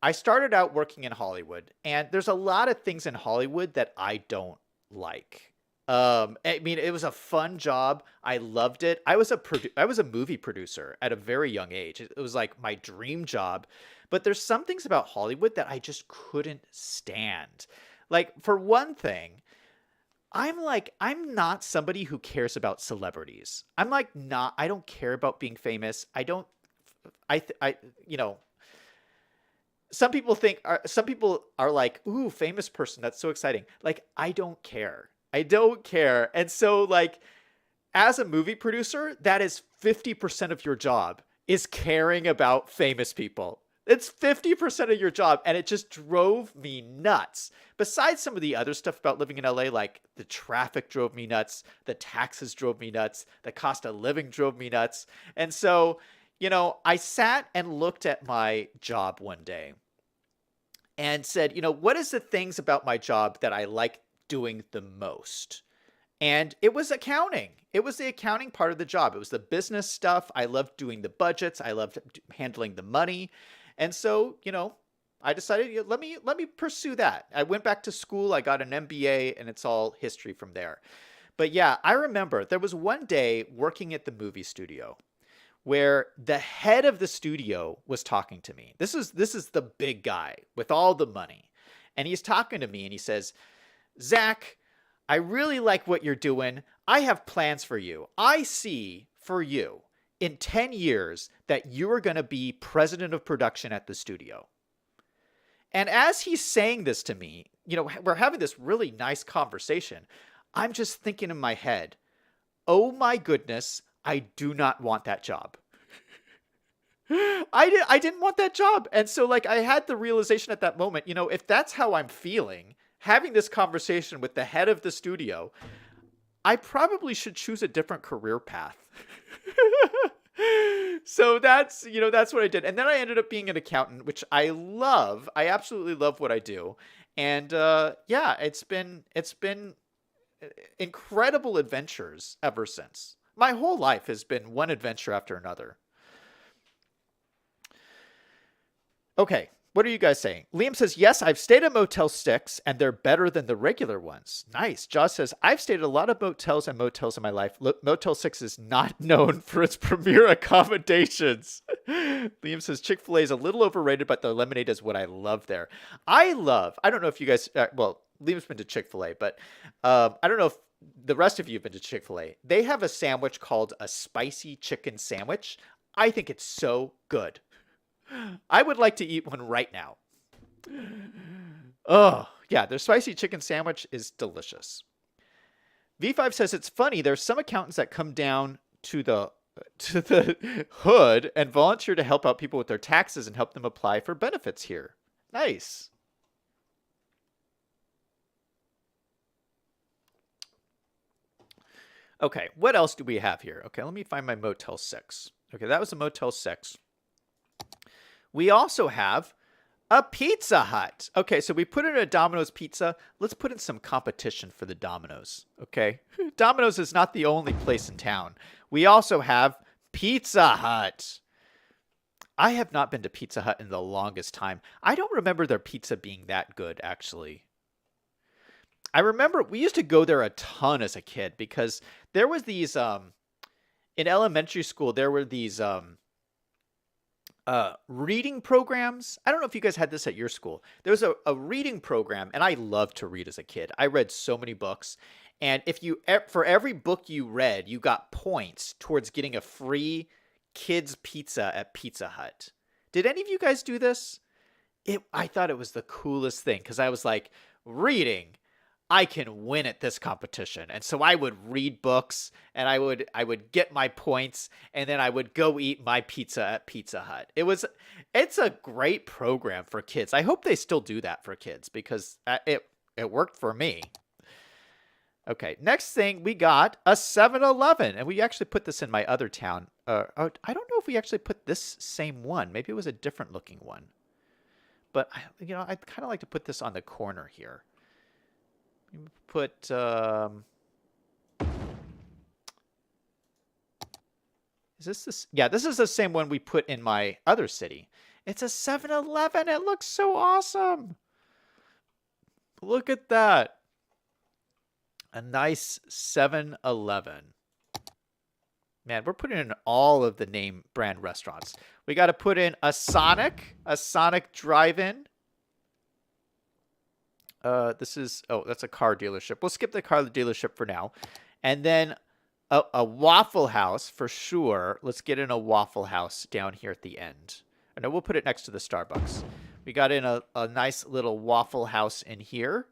I started out working in Hollywood and there's a lot of things in Hollywood that I don't like. I mean, it was a fun job. I loved it. I was a movie producer at a very young age. It was like my dream job. But there's some things about Hollywood that I just couldn't stand. Like, for one thing, I'm not somebody who cares about celebrities. I don't care about being famous. Some people are like, ooh, famous person. That's so exciting. Like, I don't care. I don't care. And so like, as a movie producer, that is 50% of your job is caring about famous people. It's 50% of your job, and it just drove me nuts. Besides some of the other stuff about living in LA, like the traffic drove me nuts, the taxes drove me nuts, the cost of living drove me nuts. And so, I sat and looked at my job one day and said, what is the things about my job that I like doing the most? And it was accounting. It was the accounting part of the job. It was the business stuff. I loved doing the budgets. I loved handling the money. And so, I decided, let me pursue that. I went back to school. I got an MBA, and it's all history from there. But yeah, I remember there was one day working at the movie studio where the head of the studio was talking to me. This is the big guy with all the money. And he's talking to me, and he says, Zach, I really like what you're doing. I have plans for you. I see for you in 10 years that you are going to be president of production at the studio. And as he's saying this to me, we're having this really nice conversation. I'm just thinking in my head, oh my goodness, I do not want that job. I didn't want that job. And so I had the realization at that moment, if that's how I'm feeling, having this conversation with the head of the studio, I probably should choose a different career path. So that's what I did. And then I ended up being an accountant, which I love. I absolutely love what I do. And yeah, it's been incredible adventures ever since. My whole life has been one adventure after another. Okay, what are you guys saying? Liam says, yes, I've stayed at Motel 6, and they're better than the regular ones. Nice. Josh says, I've stayed at a lot of motels and motels in my life. Motel 6 is not known for its premier accommodations. Liam says, Chick-fil-A is a little overrated, but the lemonade is what I love there. I don't know if you guys, Liam's been to Chick-fil-A, but I don't know if the rest of you have been to Chick-fil-A. They have a sandwich called a spicy chicken sandwich. I think it's so good. I would like to eat one right now. Oh, yeah, their spicy chicken sandwich is delicious. V5 says it's funny. There's some accountants that come down to the hood and volunteer to help out people with their taxes and help them apply for benefits here. Nice. Okay, what else do we have here? Okay, let me find my Motel 6. Okay, that was a Motel 6. We also have a Pizza Hut. Okay, so we put in a Domino's pizza. Let's put in some competition for the Domino's, okay? Domino's is not the only place in town. We also have Pizza Hut. I have not been to Pizza Hut in the longest time. I don't remember their pizza being that good, actually. I remember we used to go there a ton as a kid because there was these, in elementary school, there were these, reading programs. I don't know if you guys had this at your school. There was a reading program, and I loved to read as a kid. I read so many books, and for every book you read, you got points towards getting a free kids pizza at Pizza Hut. Did any of you guys do this? I thought it was the coolest thing because I was like, reading, I can win at this competition. And so I would read books and I would get my points and then I would go eat my pizza at Pizza Hut. It's a great program for kids. I hope they still do that for kids because it worked for me. Okay, next thing we got a 7-Eleven, and we actually put this in my other town. I don't know if we actually put this same one. Maybe it was a different looking one. But I'd kind of like to put this on the corner here. Put is this? Yeah, this is the same one we put in my other city. It's a 7-Eleven. It looks so awesome. Look at that. A nice 7-Eleven. Man, we're putting in all of the name brand restaurants. We got to put in a Sonic drive-in. That's a car dealership. We'll skip the car dealership for now. And then a Waffle House for sure. Let's get in a Waffle House down here at the end. I know we'll put it next to the Starbucks. We got in a nice little Waffle House in here.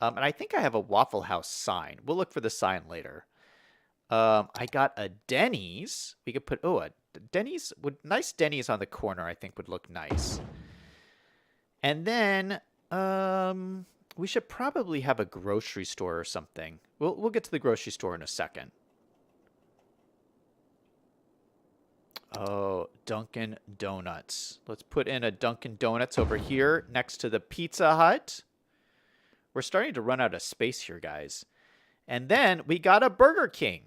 And I think I have a Waffle House sign. We'll look for the sign later. I got a Denny's. We could put, a Denny's, nice Denny's on the corner, I think would look nice. And then, we should probably have a grocery store or something. We'll get to the grocery store in a second. Oh, Dunkin Donuts. Let's put in a Dunkin Donuts over here next to the Pizza Hut. We're starting to run out of space here, guys. And then we got a Burger King.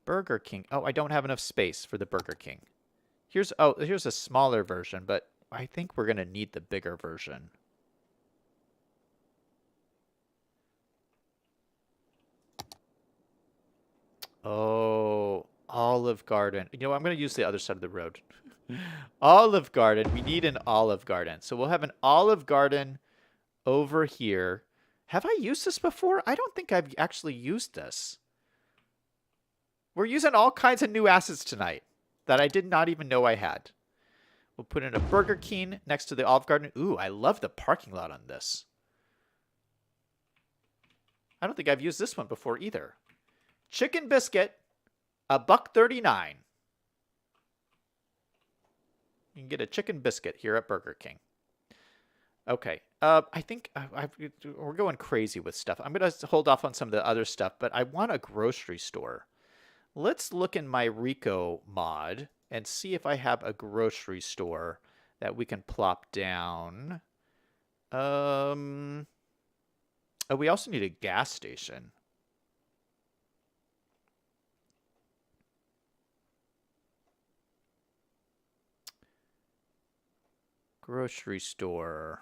Burger King. Oh, I don't have enough space for the Burger King. Here's a smaller version, but I think we're going to need the bigger version. Oh, Olive Garden. You know, I'm going to use the other side of the road. Olive Garden. We need an Olive Garden. So we'll have an Olive Garden over here. Have I used this before? I don't think I've actually used this. We're using all kinds of new assets tonight that I did not even know I had. We'll put in a Burger King next to the Olive Garden. Ooh, I love the parking lot on this. I don't think I've used this one before either. Chicken biscuit, $1.39. You can get a chicken biscuit here at Burger King. Okay, I think we're going crazy with stuff. I'm going to hold off on some of the other stuff, but I want a grocery store. Let's look in my Rico mod and see if I have a grocery store that we can plop down. Oh, we also need a gas station. Grocery store.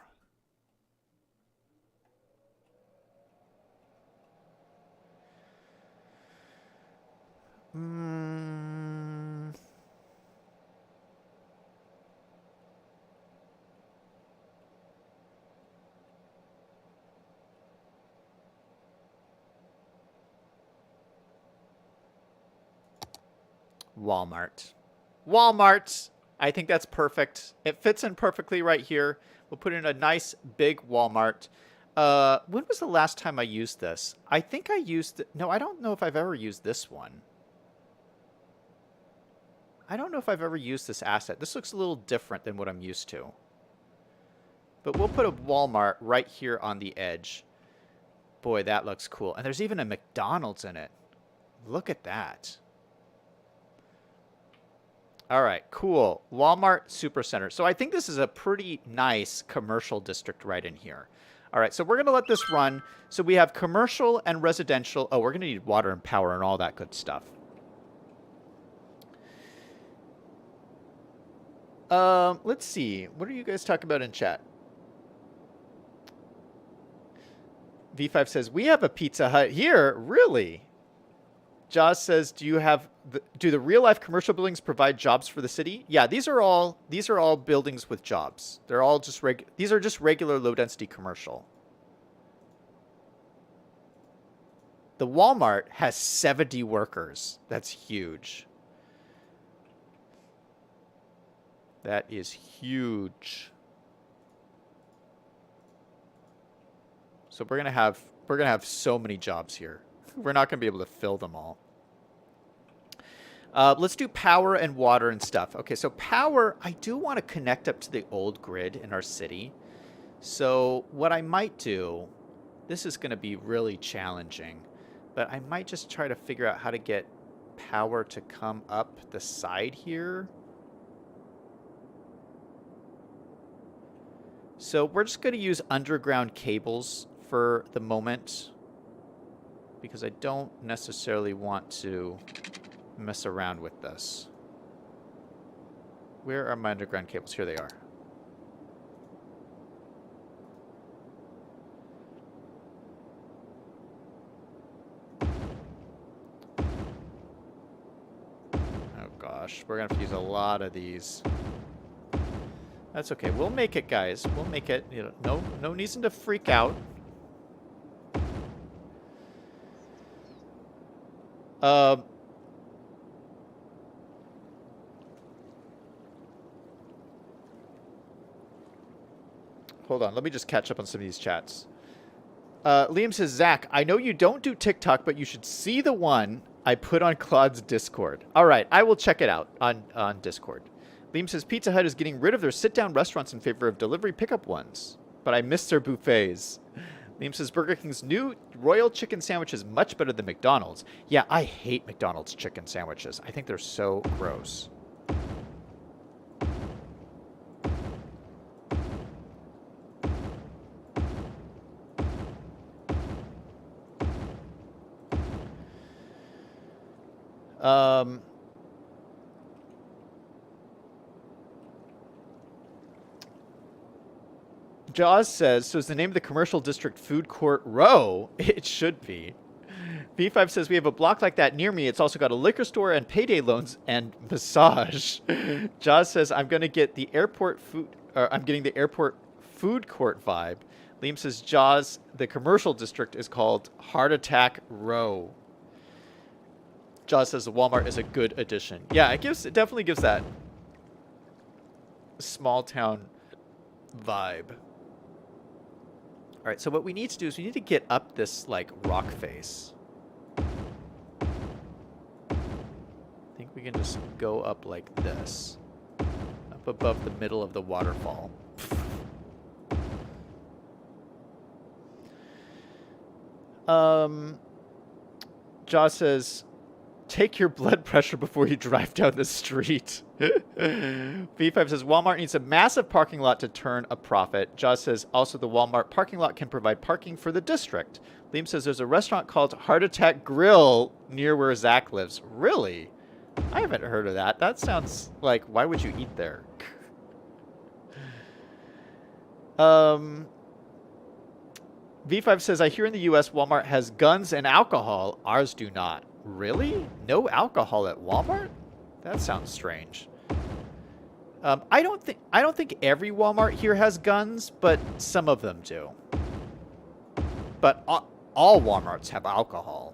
Walmart. Walmart. I think that's perfect. It fits in perfectly right here. We'll put in a nice big Walmart. When was the last time I used this? I think I used... No, I don't know if I've ever used this one. I don't know if I've ever used this asset. This looks a little different than what I'm used to. But we'll put a Walmart right here on the edge. Boy, that looks cool. And there's even a McDonald's in it. Look at that. All right, cool. Walmart Supercenter. So I think this is a pretty nice commercial district right in here. All right, so we're going to let this run. So we have commercial and residential. Oh, we're going to need water and power and all that good stuff. Let's see. What are you guys talking about in chat? V5 says, we have a Pizza Hut here. Really? Jaws says, do the real life commercial buildings provide jobs for the city? Yeah, these are all buildings with jobs. They're all just these are just regular low density commercial. The Walmart has 70 workers. That's huge. That is huge. So we're gonna have so many jobs here. We're not gonna be able to fill them all. Let's do power and water and stuff. Okay, so power, I do want to connect up to the old grid in our city. So what I might do, this is gonna be really challenging, but I might just try to figure out how to get power to come up the side here. So we're just going to use underground cables for the moment because I don't necessarily want to mess around with this. Where are my underground cables? Here they are. Oh gosh, we're going to have to use a lot of these. That's okay. We'll make it, guys. We'll make it. You know, no reason to freak out. Hold on. Let me just catch up on some of these chats. Liam says, Zach, I know you don't do TikTok, but you should see the one I put on Claude's Discord. All right, I will check it out on Discord. Liam says Pizza Hut is getting rid of their sit-down restaurants in favor of delivery pickup ones, but I miss their buffets. Liam says Burger King's new Royal Chicken Sandwich is much better than McDonald's. Yeah, I hate McDonald's chicken sandwiches. I think they're so gross. Jaws says, so is the name of the commercial district Food Court Row? It should be. V5 says, we have a block like that near me. It's also got a liquor store and payday loans and massage. Jaws says, I'm going to get the airport food, or I'm getting the airport food court vibe. Liam says, Jaws, the commercial district is called Heart Attack Row. Jaws says the Walmart is a good addition. Yeah, it definitely gives that small town vibe. All right, so what we need to do is we need to get up this like rock face. I think we can just go up like this, up above the middle of the waterfall. Jaws says, take your blood pressure before you drive down the street. V5 says Walmart needs a massive parking lot to turn a profit. Jaws says also the Walmart parking lot can provide parking for the district. Liam says there's a restaurant called Heart Attack Grill near where Zach lives. Really? I haven't heard of that. That sounds like, why would you eat there? V5 says, I hear in the US Walmart has guns and alcohol. Ours do not. Really? No alcohol at Walmart? That sounds strange. I don't think every Walmart here has guns, but some of them do. But all Walmarts have alcohol.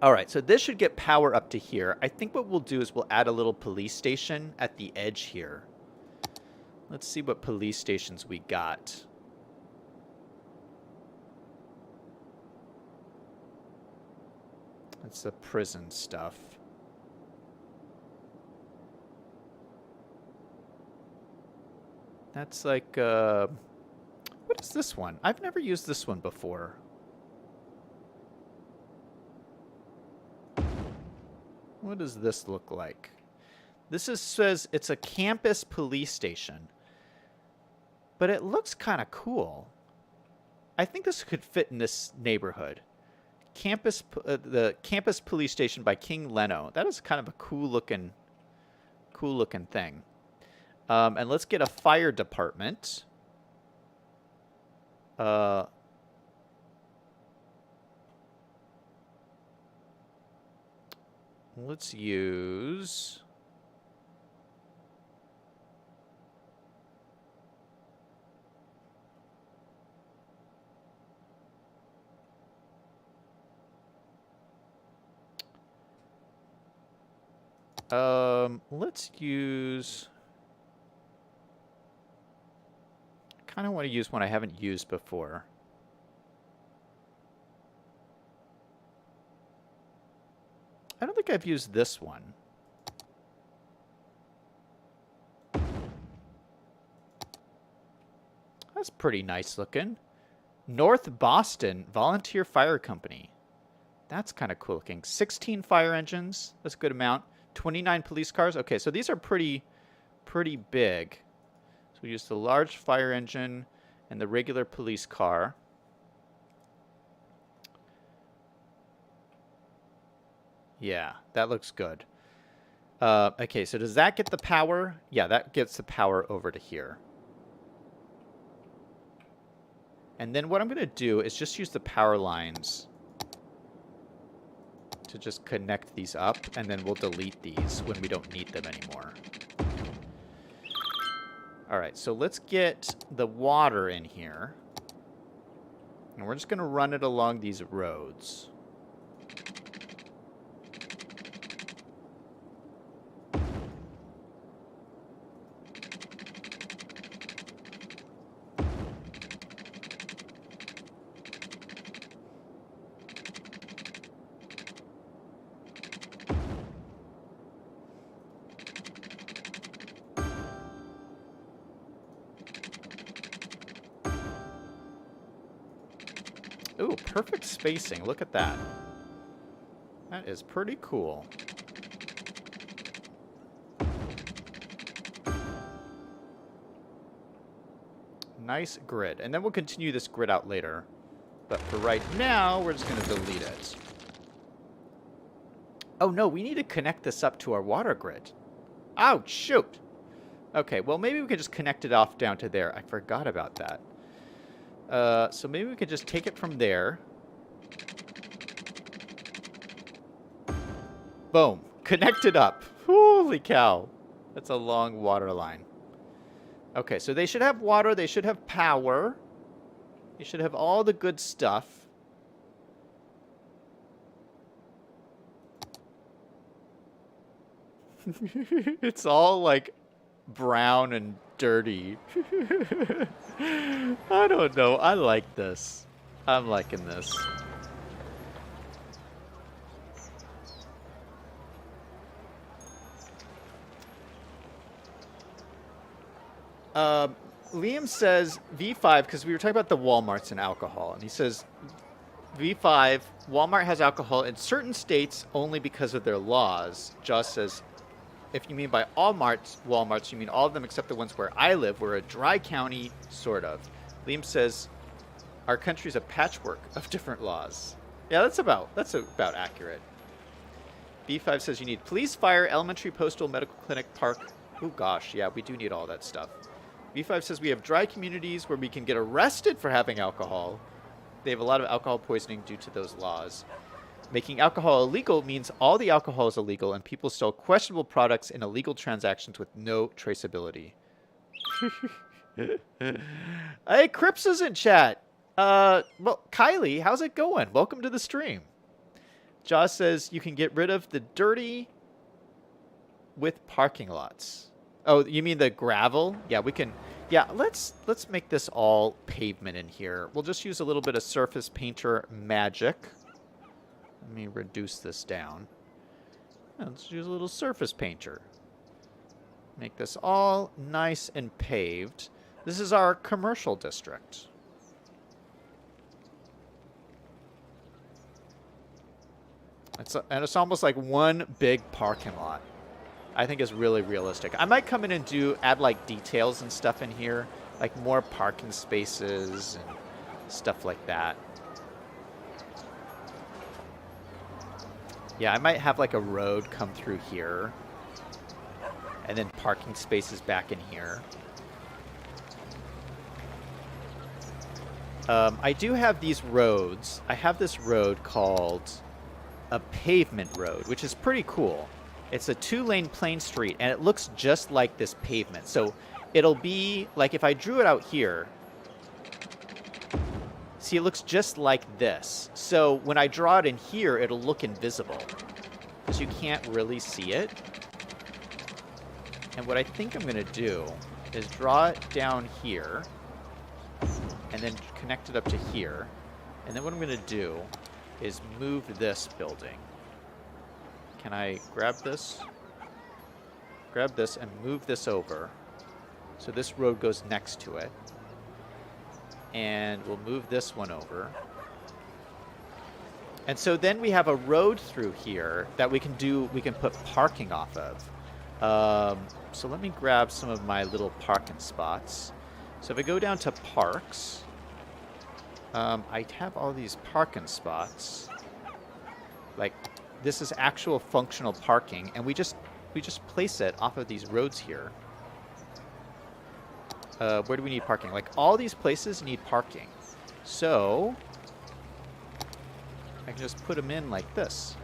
All right, so this should get power up to here. I think what we'll do is we'll add a little police station at the edge here. Let's see what police stations we got. That's the prison stuff. That's like, what is this one? I've never used this one before. What does this look like? This says it's a campus police station. But it looks kind of cool. I think this could fit in this neighborhood. The campus police station by King Leno. That is kind of a cool looking thing. And let's get a fire department. Let's use. Let's use. Kind of want to use one I haven't used before. I don't think I've used this one. That's pretty nice looking. North Boston Volunteer Fire Company. That's kind of cool looking. 16 fire engines. That's a good amount. 29 police cars. Okay, so these are pretty big. So we use the large fire engine and the regular police car. Yeah, that looks good. Okay, so does that get the power? Yeah, that gets the power over to here. And then what I'm going to do is just use the power lines to just connect these up, and then we'll delete these when we don't need them anymore. All right, so let's get the water in here. And we're just going to run it along these roads. perfect spacing. Look at that. That is pretty cool. Nice grid. And then we'll continue this grid out later. But for right now, we're just going to delete it. Oh, no, we need to connect this up to our water grid. Oh, shoot. Okay, well, maybe we can just connect it off down to there. I forgot about that. So maybe we could just take it from there. Boom. Connected up. Holy cow. That's a long water line. Okay, so they should have water. They should have power. They should have all the good stuff. It's all, like, brown and dirty. I don't know. I like this. I'm liking this. Liam says V5, because we were talking about the Walmarts and alcohol, and he says V5, Walmart has alcohol in certain states only because of their laws. Joss says, if you mean by all Walmarts, you mean all of them except the ones where I live. We're a dry county, sort of. Liam says, our country's a patchwork of different laws. Yeah, that's about accurate. B5 says you need police, fire, elementary, postal, medical clinic, park. Oh gosh, yeah, we do need all that stuff. B5 says we have dry communities where we can get arrested for having alcohol. They have a lot of alcohol poisoning due to those laws. Making alcohol illegal means all the alcohol is illegal and people sell questionable products in illegal transactions with no traceability. Hey, Crips is in chat. Well, Kylie, how's it going? Welcome to the stream. Joss says you can get rid of the dirty with parking lots. Oh, you mean the gravel? Yeah, we can. Yeah, let's make this all pavement in here. We'll just use a little bit of surface painter magic. Let me reduce this down. Let's use a little surface painter. Make this all nice and paved. This is our commercial district. And it's almost like one big parking lot. I think is really realistic. I might come in and add like details and stuff in here, like more parking spaces and stuff like that. Yeah, I might have like a road come through here and then parking spaces back in here. I do have these roads. I have this road called a Pavement Road, which is pretty cool. It's a 2-lane plain street, and it looks just like this pavement. So it'll be like if I drew it out here. See, it looks just like this. So when I draw it in here, it'll look invisible because you can't really see it. And what I think I'm going to do is draw it down here and then connect it up to here. And then what I'm going to do is move this building. Can I grab this? Grab this and move this over. So this road goes next to it. And we'll move this one over. And so then we have a road through here that we can put parking off of. So let me grab some of my little parking spots. So if I go down to parks, I have all these parking spots. Like, this is actual functional parking, and we just place it off of these roads here. Where do we need parking? Like, all these places need parking. So I can just put them in like this.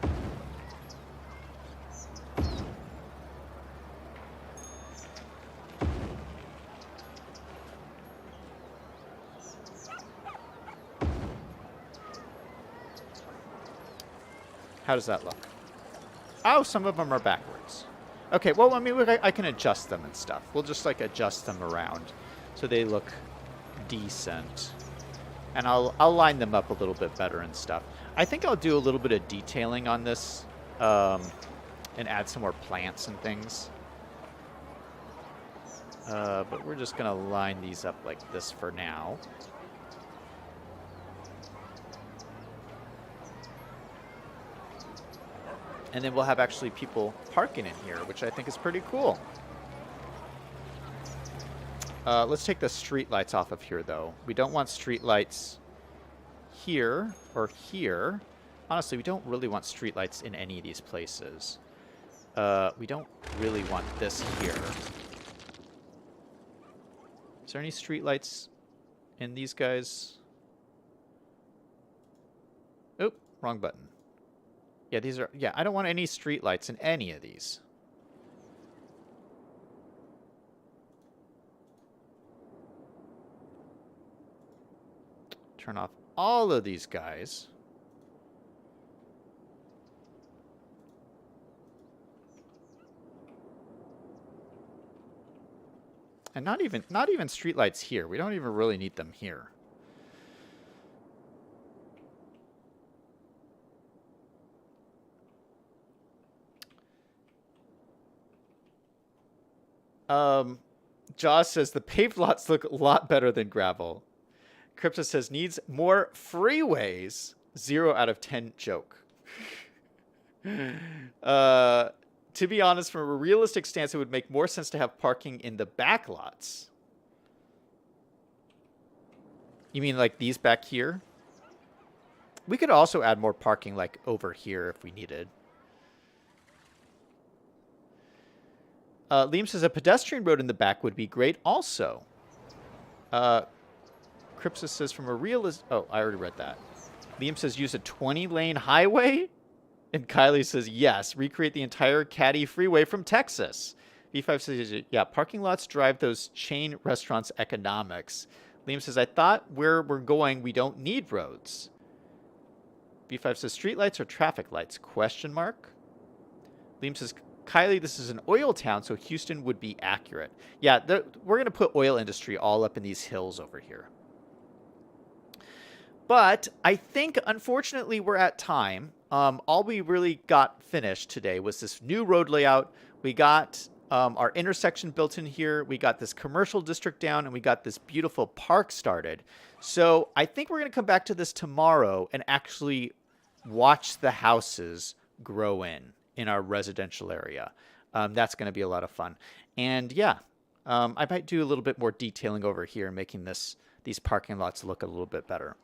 How does that look? Oh, some of them are backwards. Okay, well, I mean, I can adjust them and stuff. We'll just, like, adjust them around so they look decent. And I'll line them up a little bit better and stuff. I think I'll do a little bit of detailing on this and add some more plants and things. But we're just going to line these up like this for now. And then we'll have actually people parking in here, which I think is pretty cool. Let's take the street lights off of here, though. We don't want street lights here or here. Honestly, we don't really want street lights in any of these places. We don't really want this here. Is there any street lights in these guys? Oh, wrong button. Yeah, these are... Yeah, I don't want any street lights in any of these. Turn off all of these guys. And not even streetlights here. We don't even really need them here. Jaws says the paved lots look a lot better than gravel. Crypto says needs more freeways. 0 out of 10 joke. To be honest, from a realistic stance, it would make more sense to have parking in the back lots. You mean like these back here? We could also add more parking like over here if we needed. Liam says a pedestrian road in the back would be great also. Crypsis says from a realist... Oh, I already read that. Liam says use a 20-lane highway? And Kylie says, yes, recreate the entire Caddy Freeway from Texas. V5 says, yeah, parking lots drive those chain restaurants' economics. Liam says, I thought where we're going, we don't need roads. V5 says, streetlights or traffic lights? Question mark. Liam says, Kylie, this is an oil town, so Houston would be accurate. Yeah, we're going to put oil industry all up in these hills over here. But I think, unfortunately, we're at time. All we really got finished today was this new road layout. We got our intersection built in here. We got this commercial district down, and we got this beautiful park started. So I think we're going to come back to this tomorrow and actually watch the houses grow in our residential area. That's going to be a lot of fun. And yeah, I might do a little bit more detailing over here, making these parking lots look a little bit better.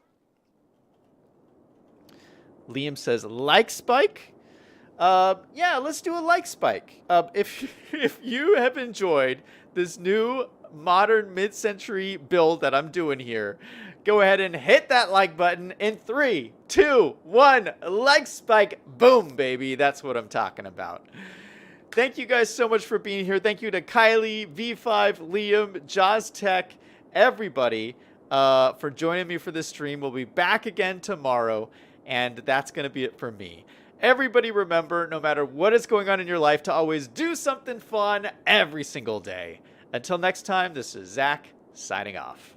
Liam says, like spike? Yeah, let's do a like spike. If you have enjoyed this new modern mid-century build that I'm doing here, go ahead and hit that like button in 3, 2, 1, like spike. Boom, baby. That's what I'm talking about. Thank you guys so much for being here. Thank you to Kylie, V5, Liam, Jaws Tech, everybody for joining me for this stream. We'll be back again tomorrow. And that's going to be it for me. Everybody remember, no matter what is going on in your life, to always do something fun every single day. Until next time, this is Zach signing off.